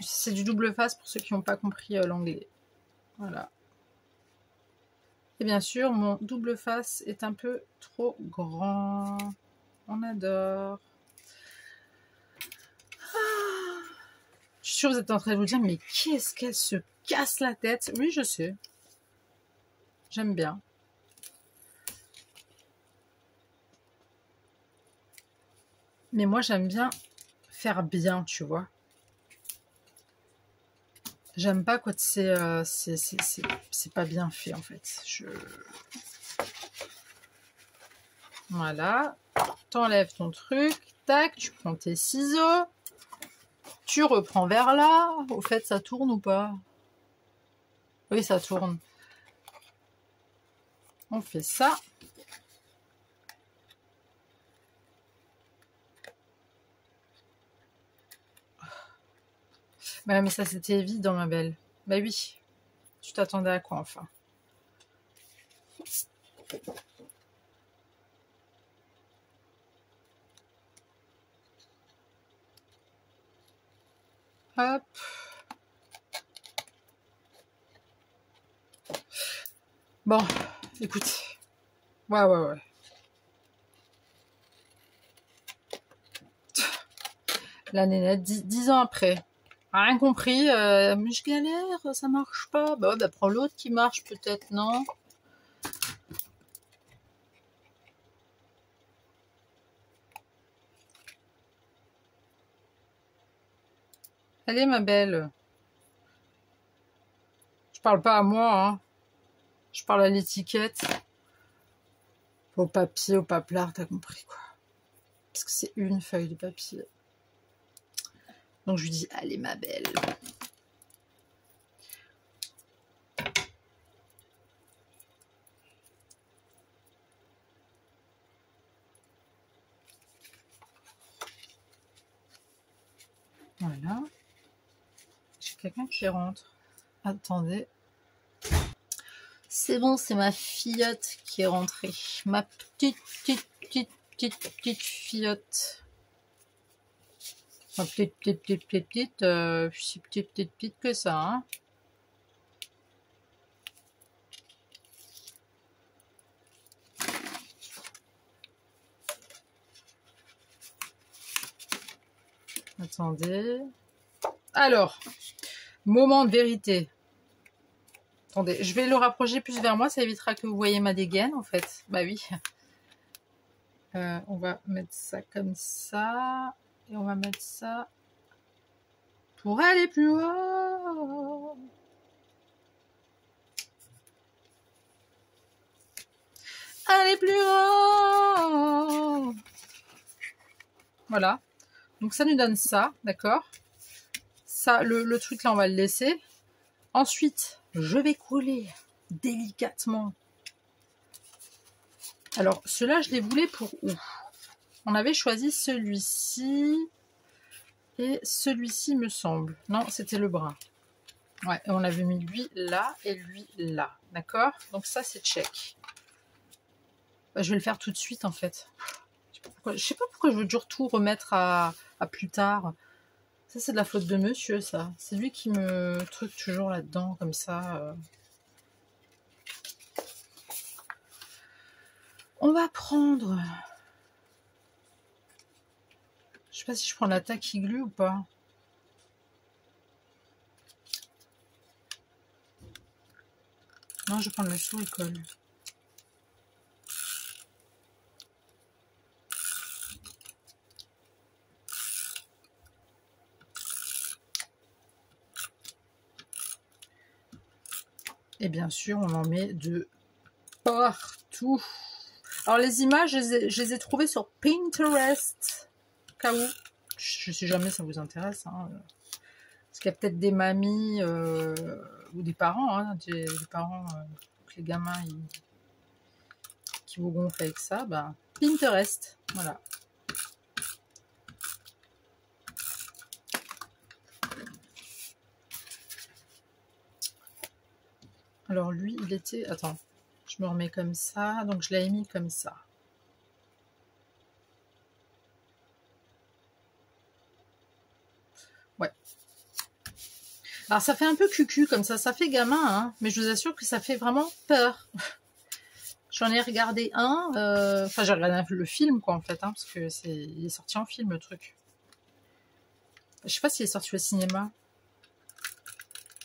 C'est du double face pour ceux qui n'ont pas compris l'anglais. Voilà. Et bien sûr, mon double face est un peu trop grand. On adore. Ah, je suis sûre que vous êtes en train de vous dire, mais qu'est-ce qu'elle se casse la tête? Oui, je sais. J'aime bien. Mais moi, j'aime bien faire bien, tu vois. J'aime pas quand c'est pas bien fait, en fait. Voilà. T'enlèves ton truc. Tac, tu prends tes ciseaux. Tu reprends vers là. Au fait, ça tourne ou pas? Oui, ça tourne. On fait ça. Bah, mais ça, c'était évident, ma belle. Bah oui. Tu t'attendais à quoi, enfin? Hop. Bon, écoute. Ouais. La nénette, 10 ans après. Rien compris. Mais je galère, ça marche pas. Bah, prends l'autre qui marche peut-être, non? Allez, ma belle. Je parle pas à moi, hein. Je parle à l'étiquette. Au papier, au paplard, t'as compris, quoi. Parce que c'est une feuille de papier. Donc, je lui dis, allez, ma belle. Voilà. J'ai quelqu'un qui rentre. Attendez. C'est bon, c'est ma filleute qui est rentrée. Ma petite filleute. Enfin, petite, si petite que ça, hein. Attendez. Alors, moment de vérité. Attendez, je vais le rapprocher plus vers moi, ça évitera que vous voyez ma dégaine, en fait. Bah oui. On va mettre ça comme ça. Et on va mettre ça pour aller plus haut. Aller plus haut. Voilà. Donc ça nous donne ça, d'accord? Ça, le truc là, on va le laisser. Ensuite, je vais coller délicatement. Alors, ceux-là, je les voulais pour où? On avait choisi celui-ci et celui-ci, me semble. Non, c'était le brun. Ouais, et on avait mis lui là et lui là. D'accord? Donc ça, c'est check. Bah, je vais le faire tout de suite, en fait. Je sais pas pourquoi je veux toujours tout remettre à plus tard. Ça, c'est de la faute de monsieur, ça. C'est lui qui me truc toujours là-dedans, comme ça. On va prendre... Je sais pas si je prends la tacky glue ou pas. Non, je vais prendre le souris-colle. Et bien sûr, on en met de partout. Alors, les images, je les ai trouvées sur Pinterest. Au cas où. Je sais jamais, ça vous intéresse. Hein. Parce qu'il y a peut-être des mamies ou des parents. Hein, des parents, que les gamins qui vous gonflent avec ça. Ben, Pinterest. Voilà. Alors lui, il était... Attends, je me remets comme ça. Donc je l'avais mis comme ça. Ouais. Alors ça fait un peu cucu comme ça fait gamin, hein, mais je vous assure que ça fait vraiment peur. J'en ai regardé un, enfin j'ai regardé le film quoi en fait, hein, parce que il est sorti en film le truc. Je sais pas s'il est sorti au cinéma.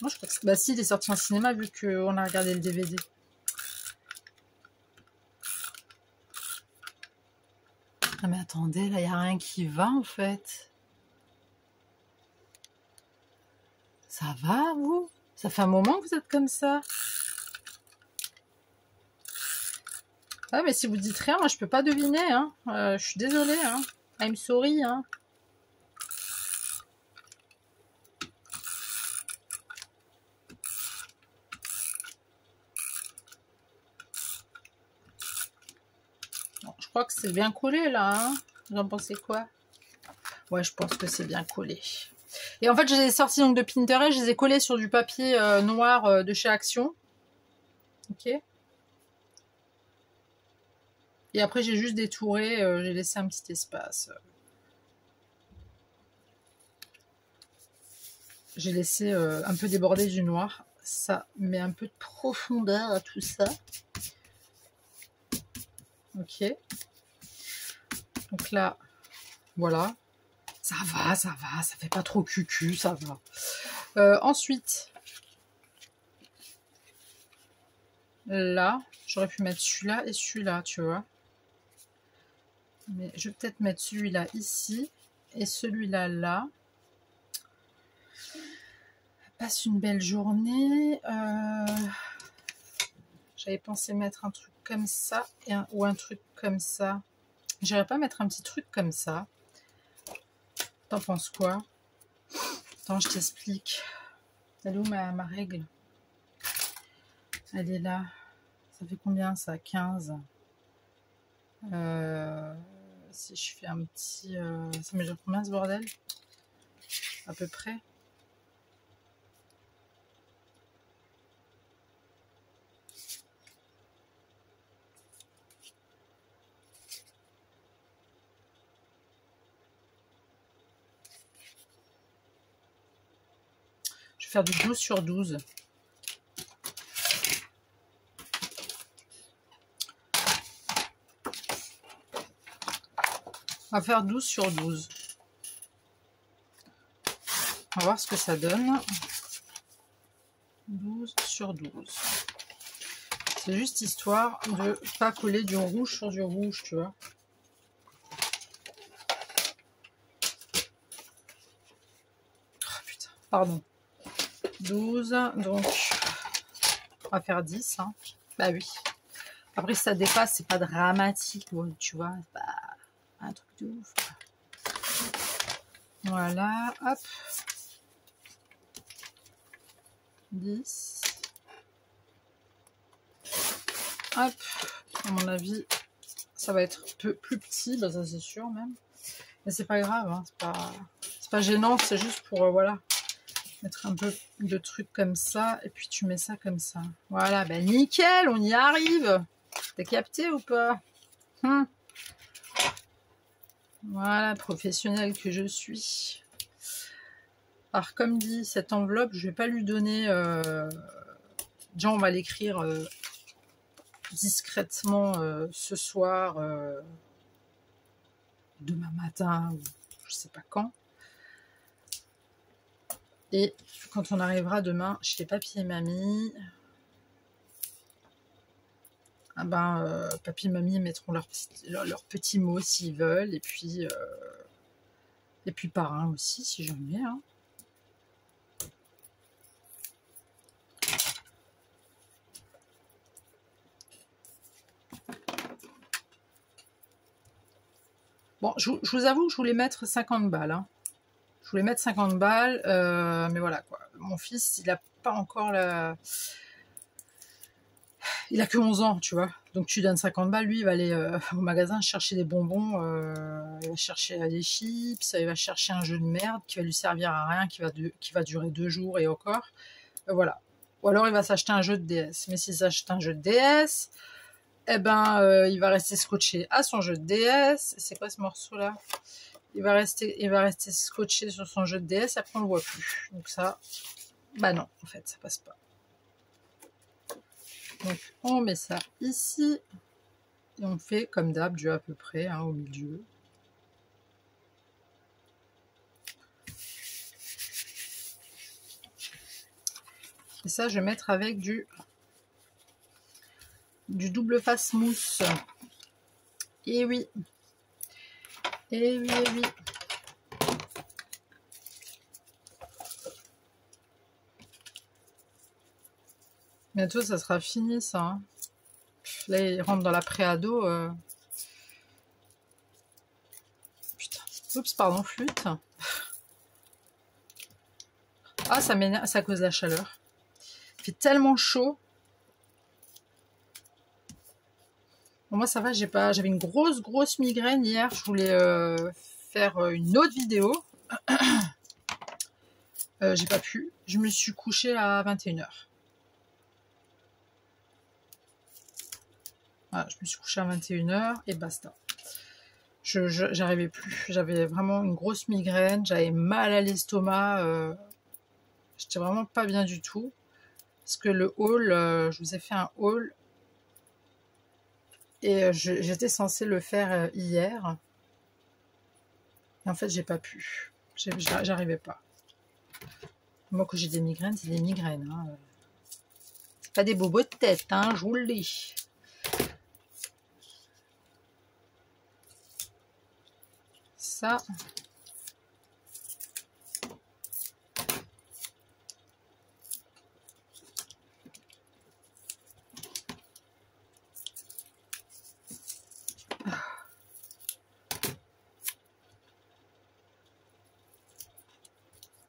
Moi je crois que bah si, il est sorti en cinéma vu qu'on a regardé le DVD. Ah mais attendez, là il n'y a rien qui va en fait. Ça va vous? Ça fait un moment que vous êtes comme ça? Ah mais si vous dites rien, moi je peux pas deviner, hein. Je suis désolée, hein. I'm sorry, hein. Bon, je crois que c'est bien collé là, hein. Vous en pensez quoi? Ouais, je pense que c'est bien collé. Et en fait, je les ai sortis donc de Pinterest, je les ai collés sur du papier noir de chez Action. Ok. Et après, j'ai juste détouré, j'ai laissé un petit espace. J'ai laissé un peu déborder du noir. Ça met un peu de profondeur à tout ça. Ok. Donc là, voilà. Ça va, ça fait pas trop cucu, ça va. Ensuite, là, j'aurais pu mettre celui-là et celui-là, tu vois. Mais je vais peut-être mettre celui-là ici et celui-là là. Passe une belle journée. J'avais pensé mettre un truc comme ça ou un truc comme ça. J'irais pas mettre un petit truc comme ça. T'en penses quoi? Attends, je t'explique. Elle est où ma règle? Elle est là. Ça fait combien ça? 15. Si je fais un petit... ça mesure combien ce bordel? À peu près. Je vais faire du 12 sur 12. On va faire 12 sur 12. On va voir ce que ça donne. 12 sur 12. C'est juste histoire de pas coller du rouge sur du rouge, tu vois. Oh putain, pardon. 12, donc on va faire 10. Hein. Bah oui. Après, si ça dépasse, c'est pas dramatique, tu vois. C'est pas un truc de ouf. Voilà, hop. 10. Hop. À mon avis, ça va être un peu plus petit, bah ça c'est sûr même. Mais c'est pas grave, hein. C'est pas gênant, c'est juste pour, voilà, mettre un peu de trucs comme ça. Et puis tu mets ça comme ça. Voilà, ben nickel, on y arrive. T'as capté ou pas? Voilà, professionnelle que je suis. Alors, comme dit, cette enveloppe, je vais pas lui donner... déjà, on va l'écrire discrètement ce soir, demain matin, ou je sais pas quand. Et quand on arrivera demain chez papy et mamie, ah ben, papy et mamie mettront leurs petits mots s'ils veulent, et puis parrain aussi, si jamais. Hein. Bon, je vous avoue que je voulais mettre 50 balles. Hein. Je voulais mettre 50 balles, mais voilà quoi. Mon fils, il a pas encore la... Il a que 11 ans, tu vois. Donc tu donnes 50 balles, lui, il va aller au magasin chercher des bonbons, il va chercher des chips, il va chercher un jeu de merde qui va lui servir à rien, qui va durer 2 jours et encore. Voilà. Ou alors il va s'acheter un jeu de DS. Mais s'il s'achète un jeu de DS, eh ben, il va rester scotché à son jeu de DS. C'est quoi ce morceau-là? Il va rester scotché sur son jeu de DS, après on le voit plus. Donc ça, bah non, en fait, ça passe pas. Donc on met ça ici. Et on fait comme d'hab, du à peu près, hein, au milieu. Et ça, je vais mettre avec du double face mousse. Et oui. Et oui, et oui. Bientôt, ça sera fini, ça. Hein. Là, il rentre dans la pré-ado. Putain. Oups, pardon, flûte. Ah, ça m'énerve, c'est à cause de la chaleur. Il fait tellement chaud. Bon, moi, ça va, j'avais une grosse migraine hier. Je voulais faire une autre vidéo. J'ai pas pu. Je me suis couchée à 21h. Voilà, je me suis couchée à 21h et basta. J'arrivais plus. J'avais vraiment une grosse migraine. J'avais mal à l'estomac. J'étais vraiment pas bien du tout. Parce que le haul, je vous ai fait un haul. Et j'étais censée le faire hier. Et en fait, j'ai pas pu. J'arrivais pas. Moi, quand j'ai des migraines, c'est des migraines. Hein. C'est pas des bobos de tête, hein, je vous le dis. Ça.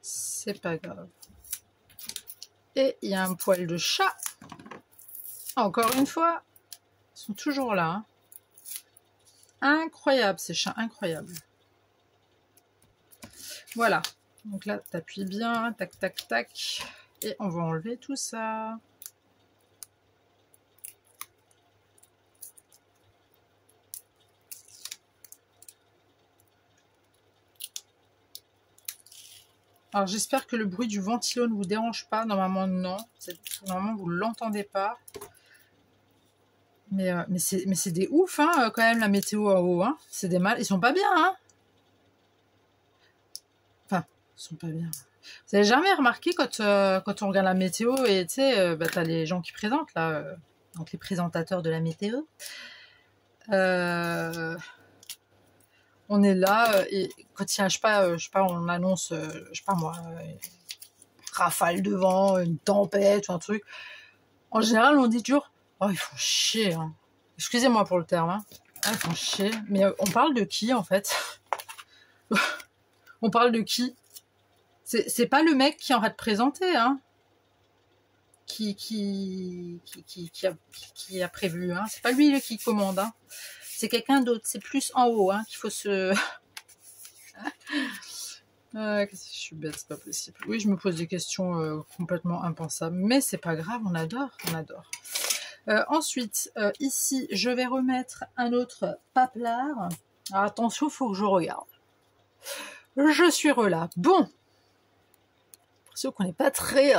C'est pas grave. Et il y a un poil de chat. Encore une fois, ils sont toujours là. Hein. Incroyable, ces chats, incroyables. Voilà. Donc là, t'appuies bien, tac, tac, tac. Et on va enlever tout ça. Alors j'espère que le bruit du ventilo ne vous dérange pas. Normalement non. Normalement vous ne l'entendez pas. Mais c'est des ouf hein, quand même la météo en haut. Hein. C'est des mal. Ils sont pas bien. Hein. Enfin, ils sont pas bien. Vous avez jamais remarqué quand on regarde la météo et tu sais, t'as les gens qui présentent là, donc les présentateurs de la météo. On est là et quand il y a, je sais pas, on annonce, je sais pas moi, rafale de vent, une tempête ou un truc. En général, on dit toujours, oh ils font chier. Hein. Excusez-moi pour le terme. Hein. Ah, ils font chier. Mais on parle de qui en fait? On parle de qui? C'est pas le mec qui en va te présenter, hein, qui a prévu. Hein. C'est pas lui qui commande. Hein. C'est quelqu'un d'autre. C'est plus en haut hein, qu'il faut se... je suis bête, c'est pas possible. Oui, je me pose des questions complètement impensables, mais c'est pas grave, on adore, on adore. Ensuite, ici, je vais remettre un autre paplard. Alors, attention, il faut que je regarde. Je suis là. Bon, pour ceux qu'on n'est pas très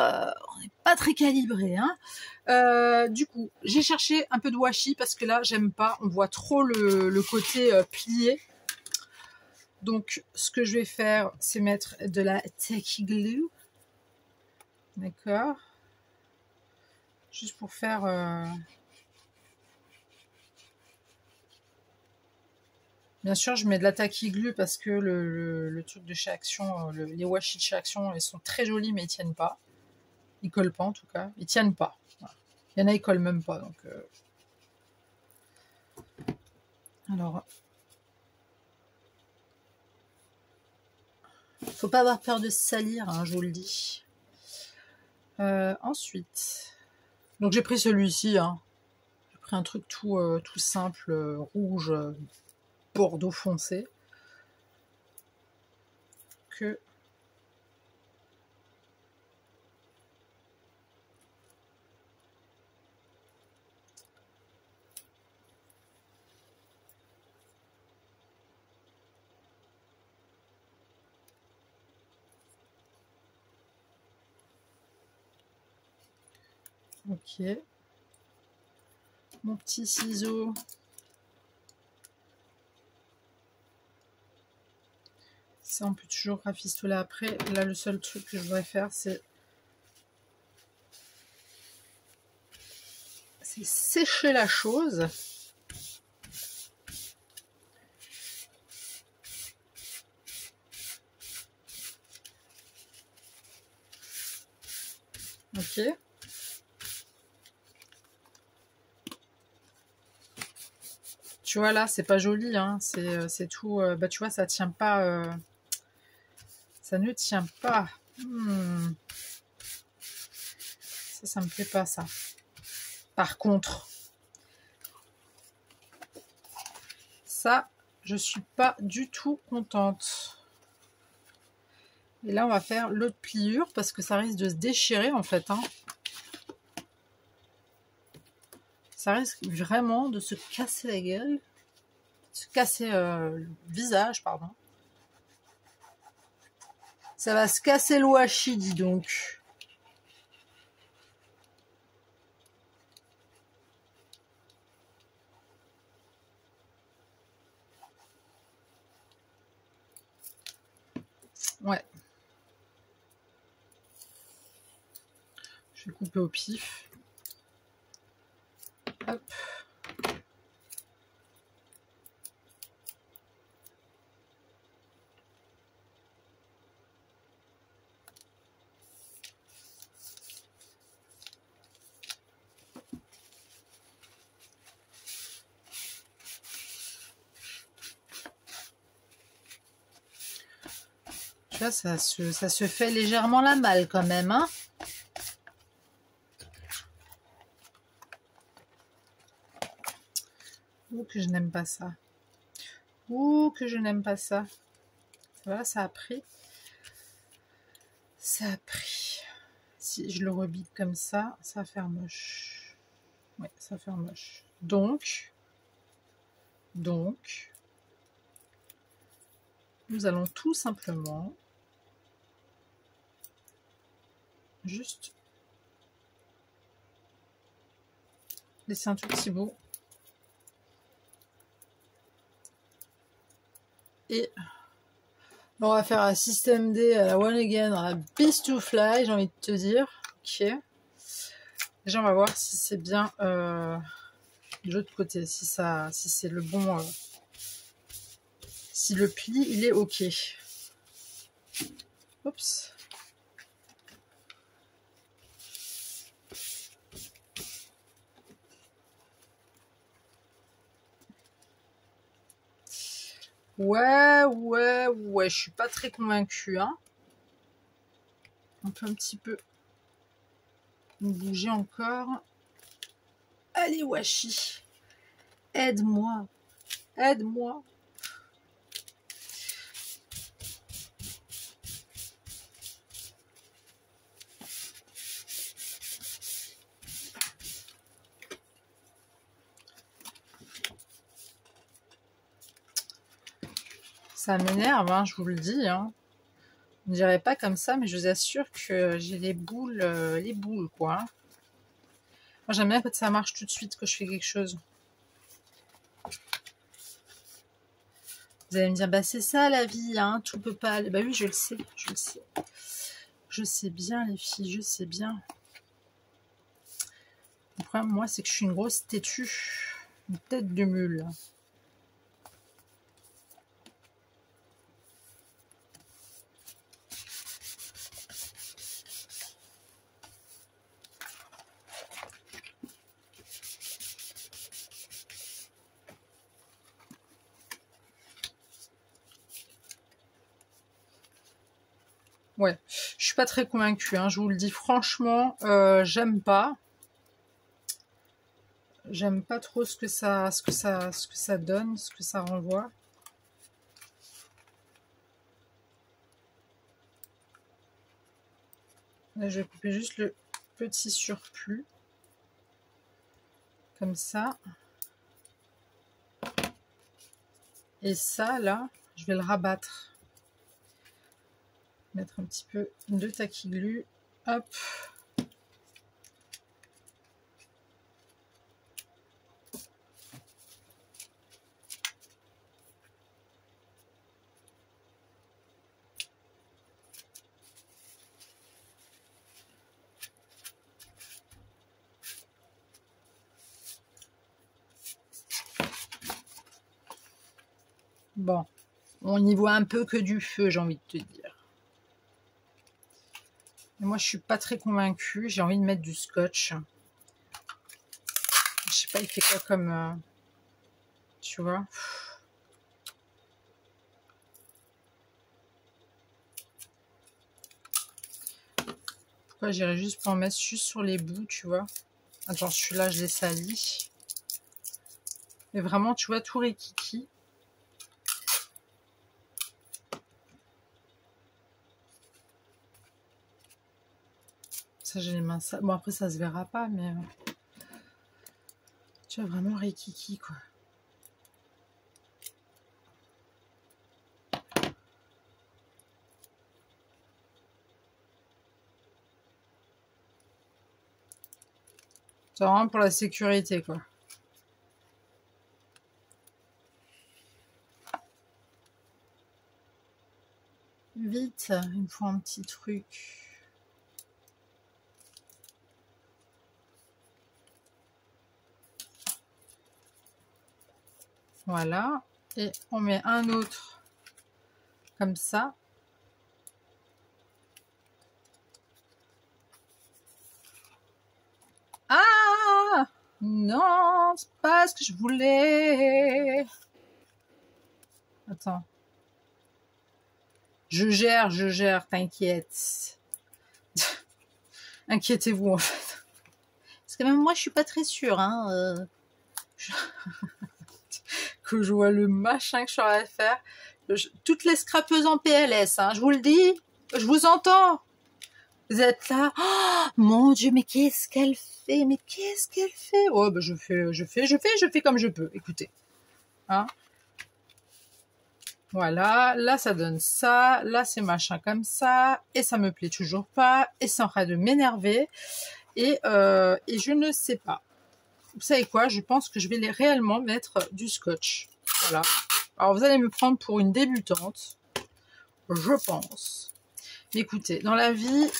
calibré. Hein. Du coup, j'ai cherché un peu de washi parce que là, j'aime pas. On voit trop le côté plié. Donc, ce que je vais faire, c'est mettre de la Tacky Glue. D'accord. Juste pour faire... Bien sûr, je mets de la Tacky Glue parce que le truc de chez Action, les washi de chez Action, ils sont très jolis, mais ils tiennent pas. Ils collent pas, en tout cas. Ils tiennent pas. Voilà. Il y en a, ils collent même pas. Donc, alors... Faut pas avoir peur de se salir, hein, je vous le dis. Ensuite, donc j'ai pris celui-ci. Hein. J'ai pris un truc tout simple, rouge, bordeaux foncé. Que Ok. Mon petit ciseau. Ça, on peut toujours rafistoler après. Là, le seul truc que je voudrais faire, c'est sécher la chose. Ok. Tu vois là, c'est pas joli, hein. C'est tout. Bah tu vois, ça tient pas. Ça ne tient pas. Ça me plaît pas ça. Par contre, ça, je suis pas du tout contente. Et là, on va faire l'autre pliure parce que ça risque de se déchirer en fait, hein. Ça risque vraiment de se casser la gueule. Se casser le visage, pardon. Ça va se casser le washi, dis donc. Ouais. Je vais couper au pif. Hop. Tu vois, ça se fait légèrement la malle quand même, hein. Ouh, que je n'aime pas ça. Ouh, que je n'aime pas ça. Voilà, ça a pris. Ça a pris. Si je le rebite comme ça va faire moche. Ouais, ça va faire moche. Donc, nous allons tout simplement juste laisser un tout petit bout. Et on va faire un système D à la one again, à la beast to fly, j'ai envie de te dire. Ok. Déjà, on va voir si c'est bien de l'autre côté, si c'est le bon. Si le pli, il est ok. Oups. Ouais, je suis pas très convaincue, hein. On peut un petit peu bouger encore. Allez, washi, aide-moi, aide-moi. Ça m'énerve, hein, je vous le dis, hein. On dirait pas comme ça, mais je vous assure que j'ai les boules, quoi. Moi, j'aime bien quand ça marche tout de suite, que je fais quelque chose. Vous allez me dire, bah c'est ça la vie, hein, tout peut pas aller. Bah oui, je le sais, je le sais. Je sais bien, les filles, je sais bien. Le problème, moi, c'est que je suis une grosse têtue. Une tête de mule. Ouais, je suis pas très convaincue, hein, je vous le dis franchement, j'aime pas. J'aime pas trop ce que ça donne, ce que ça renvoie. Là, je vais couper juste le petit surplus. Comme ça. Et ça, là, je vais le rabattre. Mettre un petit peu de taquiglu. Hop. Bon, on y voit un peu que du feu, j'ai envie de te dire. Et moi, je suis pas très convaincue. J'ai envie de mettre du scotch. Je sais pas, il fait quoi comme... tu vois? Pourquoi j'irais juste pour en mettre juste sur les bouts, tu vois? Attends, celui-là, je l'ai sali. Mais vraiment, tu vois, tout rikiki. Ça, j'ai les mains sales. Bon, après, ça se verra pas, mais... tu vois, vraiment rikiki, quoi. C'est vraiment pour la sécurité, quoi. Vite, il me faut un petit truc. Voilà. Et on met un autre comme ça. Ah! Non, c'est pas ce que je voulais. Attends. Je gère, t'inquiète. Inquiétez-vous, en fait. Parce que même moi, je suis pas très sûre, hein. Que je vois le machin que je suis en train de faire. Toutes les scrapeuses en PLS, hein. Je vous le dis. Je vous entends. Vous êtes là. Oh, mon Dieu, mais qu'est-ce qu'elle fait? Mais qu'est-ce qu'elle fait? Oh, bah, je fais comme je peux. Écoutez. Hein? Voilà, là ça donne ça, là c'est machin comme ça, et ça me plaît toujours pas, et c'est en train de m'énerver, et je ne sais pas. Vous savez quoi, je pense que je vais réellement mettre du scotch. Voilà. Alors vous allez me prendre pour une débutante, je pense. Mais écoutez, dans la vie,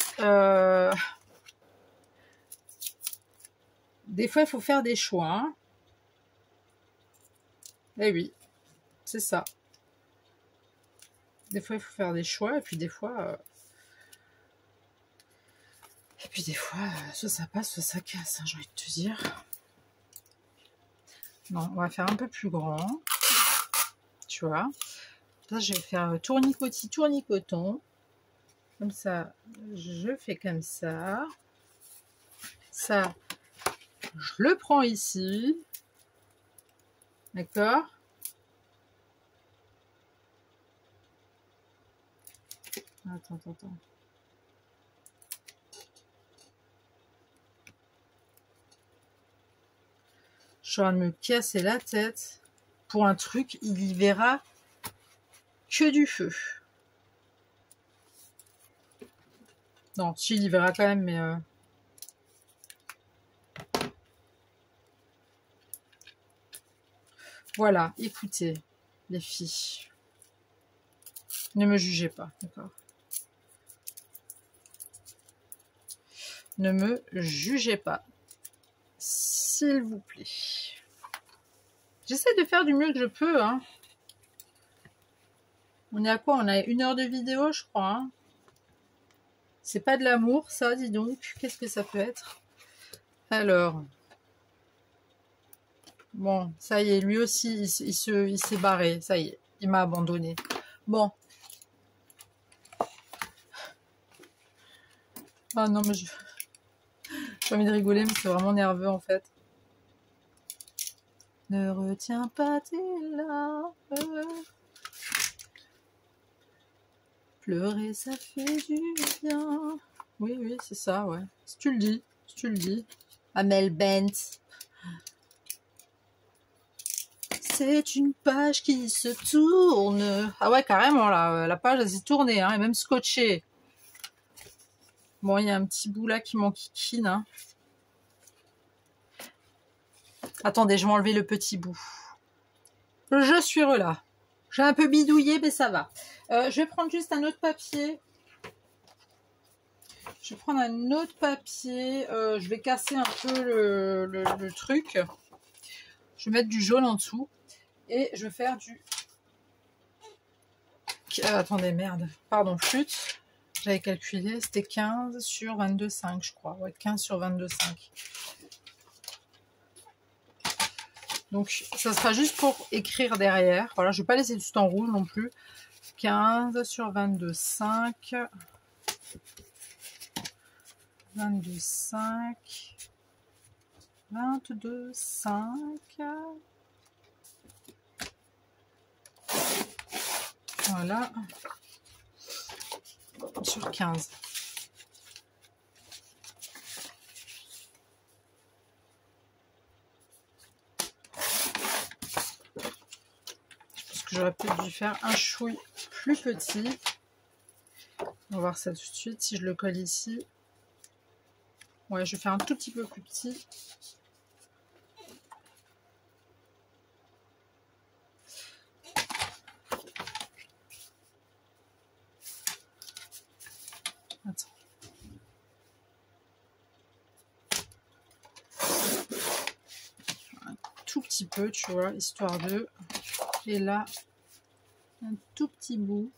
des fois il faut faire des choix. Hein. Eh oui, c'est ça. Des fois, il faut faire des choix, et puis des fois... soit ça passe, soit ça casse, hein, j'ai envie de te dire. Non, on va faire un peu plus grand. Tu vois. Là, je vais faire tournicoti, tournicoton. Comme ça, je fais comme ça. Ça, je le prends ici. D'accord ? Attends. Je suis en train de me casser la tête pour un truc, il y verra que du feu. Non, si, il y verra quand même, mais... Voilà, écoutez, les filles. Ne me jugez pas, d'accord ? Ne me jugez pas, s'il vous plaît. J'essaie de faire du mieux que je peux. Hein. On est à quoi? On a 1 heure de vidéo, je crois. Hein. C'est pas de l'amour, ça, dis donc. Qu'est-ce que ça peut être? Alors. Bon, ça y est, lui aussi, il s'est barré. Ça y est, il m'a abandonné. Bon. Ah non, mais j'ai envie de rigoler, mais c'est vraiment nerveux, en fait. Ne retiens pas tes larmes. Pleurer, ça fait du bien. Oui, c'est ça, ouais. Si tu le dis. Amel Bent. C'est une page qui se tourne. Ah ouais, carrément, là. La page, elle s'est tournée, hein, et même scotchée. Bon, il y a un petit bout là qui m'enquiquine, hein. Attendez, je vais enlever le petit bout. Je suis là. J'ai un peu bidouillé, mais ça va. Je vais prendre juste un autre papier. Je vais prendre un autre papier. Je vais casser un peu le truc. Je vais mettre du jaune en dessous. Et je vais faire du Attendez, merde. Pardon, flûte. J'avais calculé, c'était 15 sur 22,5, je crois. Ouais, 15 sur 22,5. Donc, ça sera juste pour écrire derrière. Voilà, je ne vais pas laisser tout en rouge non plus. 15 sur 22,5. 22,5. 22,5. Voilà. Sur 15. J'aurais peut-être dû faire un chouille plus petit. On va voir ça tout de suite. Si je le colle ici. Ouais, je vais faire un tout petit peu plus petit. Attends. Un tout petit peu, tu vois, histoire de... Et là, un tout petit bout.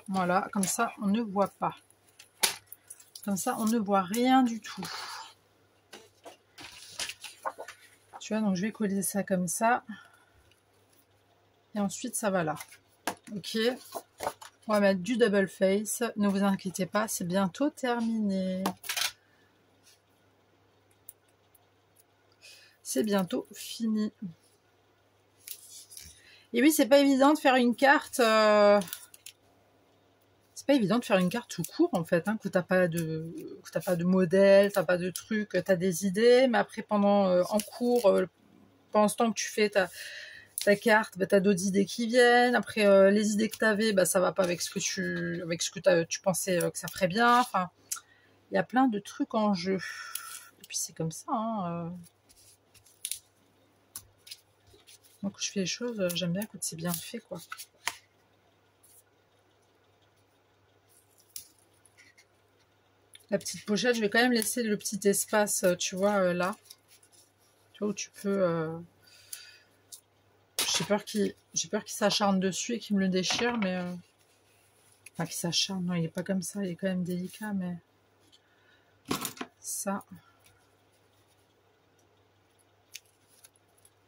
Voilà, comme ça, on ne voit pas. Comme ça, on ne voit rien du tout. Tu vois, donc je vais coller ça comme ça. Et ensuite, ça va là. Ok. On va mettre du double face. Ne vous inquiétez pas, c'est bientôt terminé. C'est bientôt fini. Et oui, c'est pas évident de faire une carte... C'est pas évident de faire une carte tout court en fait, hein, que t'as pas de modèle, t'as pas de truc, t'as des idées, mais après en cours, pendant ce temps que tu fais ta carte, bah, t'as d'autres idées qui viennent. Après les idées que t'avais, bah ça va pas avec ce que tu pensais que ça ferait bien. Enfin, il y a plein de trucs en jeu. Et puis c'est comme ça. Hein, Moi quand je fais les choses, j'aime bien quand c'est bien fait quoi. La petite pochette, je vais quand même laisser le petit espace, tu vois, là. Tu vois, où tu peux... J'ai peur qu'il s'acharne dessus et qu'il me le déchire, mais... Enfin, qu'il s'acharne, non, il n'est pas comme ça, il est quand même délicat, mais... Ça...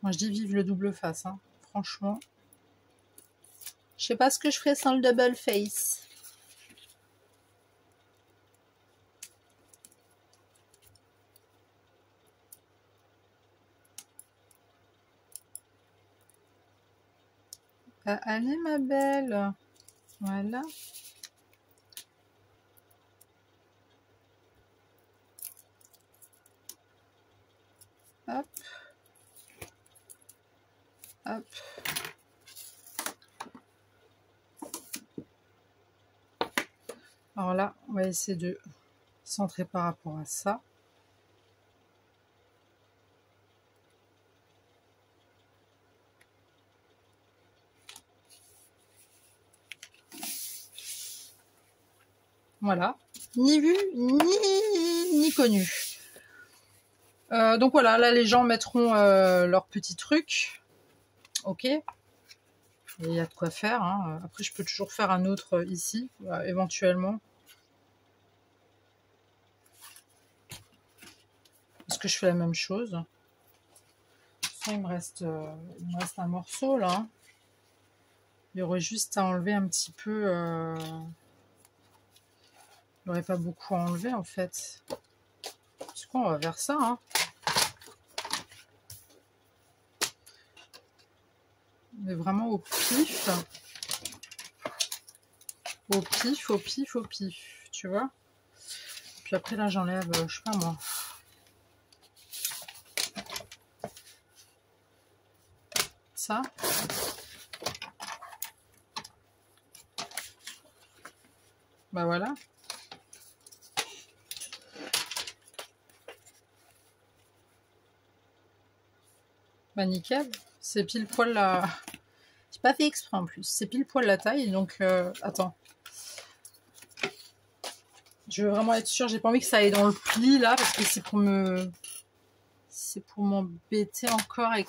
Moi, je dis vive le double face, hein. Franchement. Je sais pas ce que je ferais sans le double face. Allez, ma belle. Voilà. Hop. Hop. Alors là, on va essayer de centrer par rapport à ça. Voilà. Ni vu, ni connu. Donc voilà, là les gens mettront leurs petits trucs. Ok. Et il y a de quoi faire. Hein. Après, je peux toujours faire un autre ici, éventuellement. Est-ce que je fais la même chose? Il me reste un morceau là. Il y aurait juste à enlever un petit peu. Il n'y aurait pas beaucoup à enlever en fait. C'est quoi, on va vers ça. Hein. Mais vraiment au pif. Au pif, au pif, au pif. Tu vois? Puis après là j'enlève, je sais pas moi. Ça. Bah voilà. Bah nickel. C'est pile poil la... J'ai pas fait exprès en plus. C'est pile poil la taille. Donc attends. Je veux vraiment être sûre. J'ai pas envie que ça aille dans le pli là. Parce que c'est pour me... C'est pour m'embêter encore avec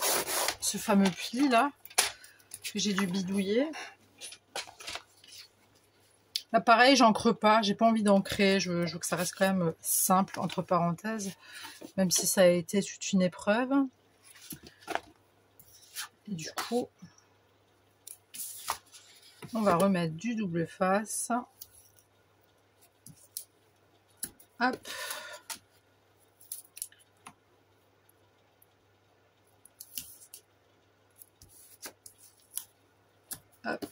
ce fameux pli là. que j'ai dû bidouiller. Là, pareil, j'encre pas, j'ai pas envie d'ancrer, je veux que ça reste quand même simple, entre parenthèses, même si ça a été toute une épreuve. Et du coup, on va remettre du double face. Hop. Hop.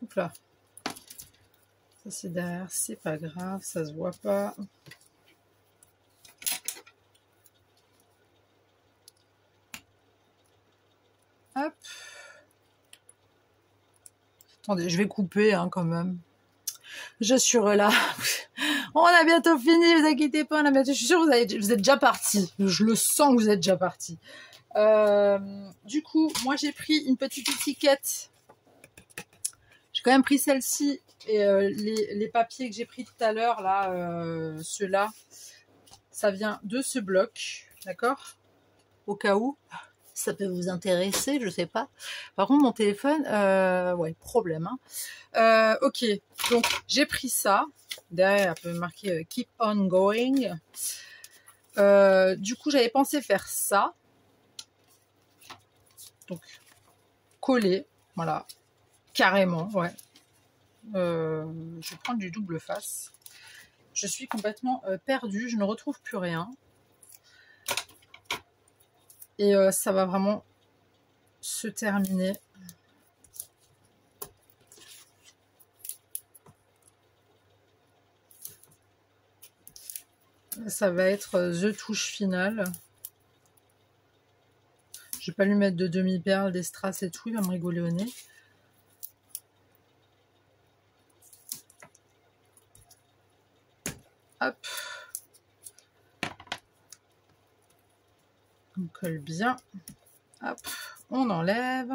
Hop là. Ça c'est derrière, c'est pas grave, ça se voit pas. Hop. Attendez, je vais couper hein, quand même. Je suis là. On a bientôt fini, vous inquiétez pas, on a bientôt. Je suis sûre que vous êtes déjà partis. Je le sens que vous êtes déjà partis. Du coup, moi j'ai pris une petite étiquette. J'ai quand même pris celle-ci et les papiers que j'ai pris tout à l'heure, là, ceux-là, ça vient de ce bloc, d'accord? Au cas où ça peut vous intéresser, je sais pas. Par contre, mon téléphone, ouais, problème. Hein. Ok, donc j'ai pris ça. Derrière, il peut marquer Keep on going. Du coup, j'avais pensé faire ça. Donc, coller, voilà, carrément, ouais. Je vais prendre du double face. Je suis complètement perdue, je ne retrouve plus rien. Et ça va vraiment se terminer. Ça va être the touche finale. Je vais pas lui mettre de demi-perles, des strass et tout, il va me rigoler au nez. Hop. On colle bien. Hop. On enlève.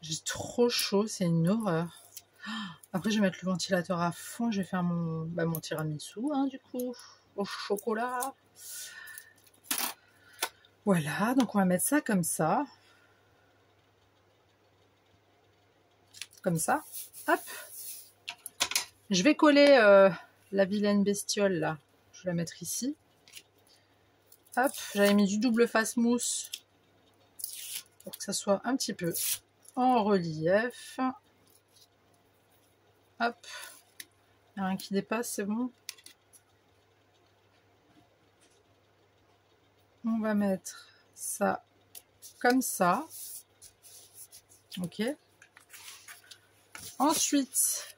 J'ai trop chaud, c'est une horreur. Après, je vais mettre le ventilateur à fond. Je vais faire mon tiramisu, hein, du coup, au chocolat. Voilà, donc on va mettre ça comme ça. Comme ça. Hop. Je vais coller la vilaine bestiole, là. Je vais la mettre ici. Hop, j'avais mis du double face mousse pour que ça soit un petit peu en relief. Hop, il n'y a rien qui dépasse, c'est bon. On va mettre ça comme ça. Ok. Ensuite,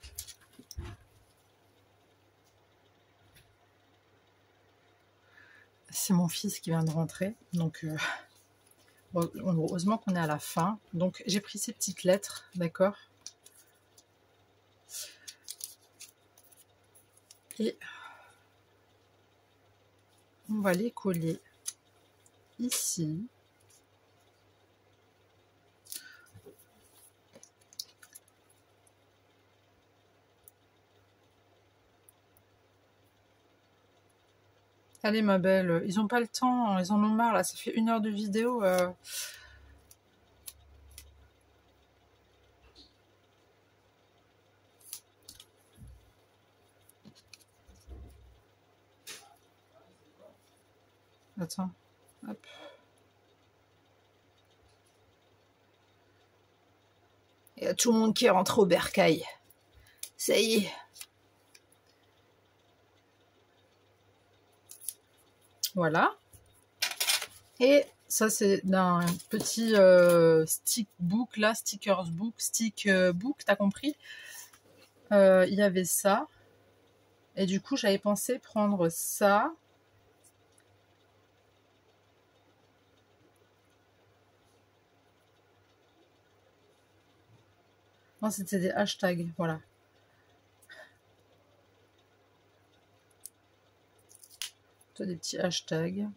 c'est mon fils qui vient de rentrer. Donc, bon, heureusement qu'on est à la fin. Donc, j'ai pris ces petites lettres, d'accord? Et on va les coller ici. Allez ma belle, ils n'ont pas le temps, ils en ont marre là, ça fait 1 heure de vidéo. Attends, hop. Il y a tout le monde qui est rentré au bercail. Ça y est. Voilà. Et ça, c'est d'un petit stick book, là, stickers book, stick book, t'as compris? Il y avait ça. Et du coup, j'avais pensé prendre ça. Non, c'était des hashtags, voilà. Des petits hashtags.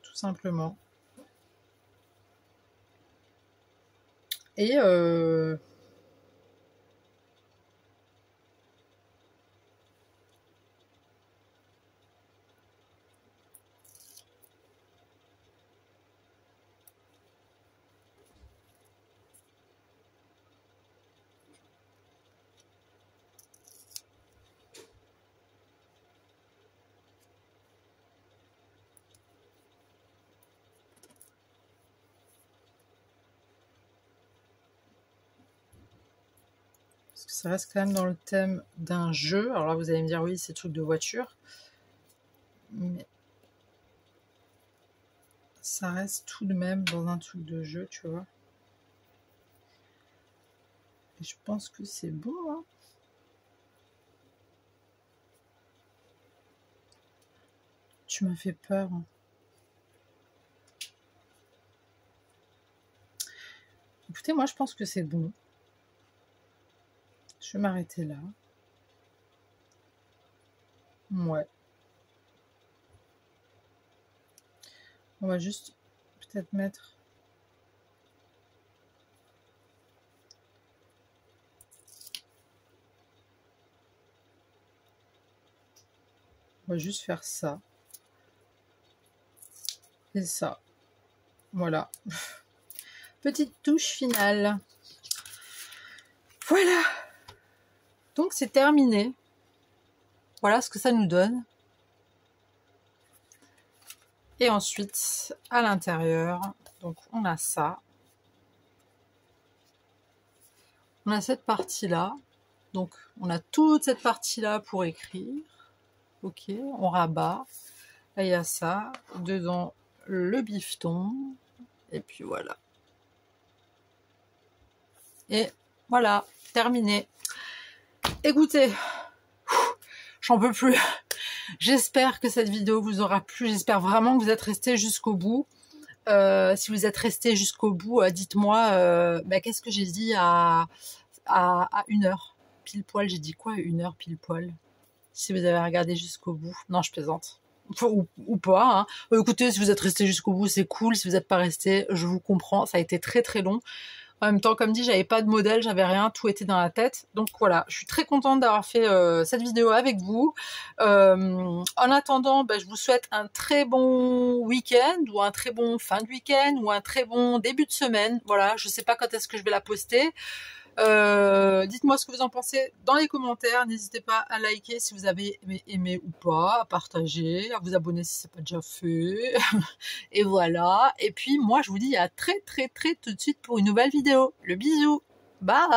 Tout simplement. Et parce que ça reste quand même dans le thème d'un jeu. Alors là, vous allez me dire, oui, c'est truc de voiture. Mais ça reste tout de même dans un truc de jeu, tu vois. Et je pense que c'est bon, hein. Tu m'as fait peur. Écoutez, moi, je pense que c'est bon. Je vais m'arrêter là. Ouais. On va juste peut-être mettre... On va juste faire ça. Et ça. Voilà. Petite touche finale. Voilà. Donc c'est terminé. Voilà ce que ça nous donne. Et ensuite, à l'intérieur, donc on a ça. On a cette partie-là. Donc on a toute cette partie-là pour écrire. Ok, on rabat. Là, il y a ça. Dedans, le bifton. Et puis voilà. Et voilà, terminé. Écoutez, j'en peux plus. J'espère que cette vidéo vous aura plu. J'espère vraiment que vous êtes restés jusqu'au bout. Si vous êtes restés jusqu'au bout, dites-moi qu'est-ce que j'ai dit à 1 heure pile poil. J'ai dit quoi à 1 heure pile poil? Si vous avez regardé jusqu'au bout. Non, je plaisante. Ou pas. Hein. Écoutez, si vous êtes restés jusqu'au bout, c'est cool. Si vous n'êtes pas restés, je vous comprends. Ça a été très très long. En même temps, comme dit, j'avais pas de modèle, j'avais rien, tout était dans la tête. Donc voilà, je suis très contente d'avoir fait cette vidéo avec vous. En attendant, je vous souhaite un très bon week-end ou un très bon fin de week-end ou un très bon début de semaine. Voilà, je sais pas quand est-ce que je vais la poster. Dites-moi ce que vous en pensez dans les commentaires. N'hésitez pas à liker si vous avez aimé ou pas, à partager, à vous abonner si c'est pas déjà fait. Et voilà. Et puis moi, je vous dis à très tout de suite pour une nouvelle vidéo. Le bisou. Bye.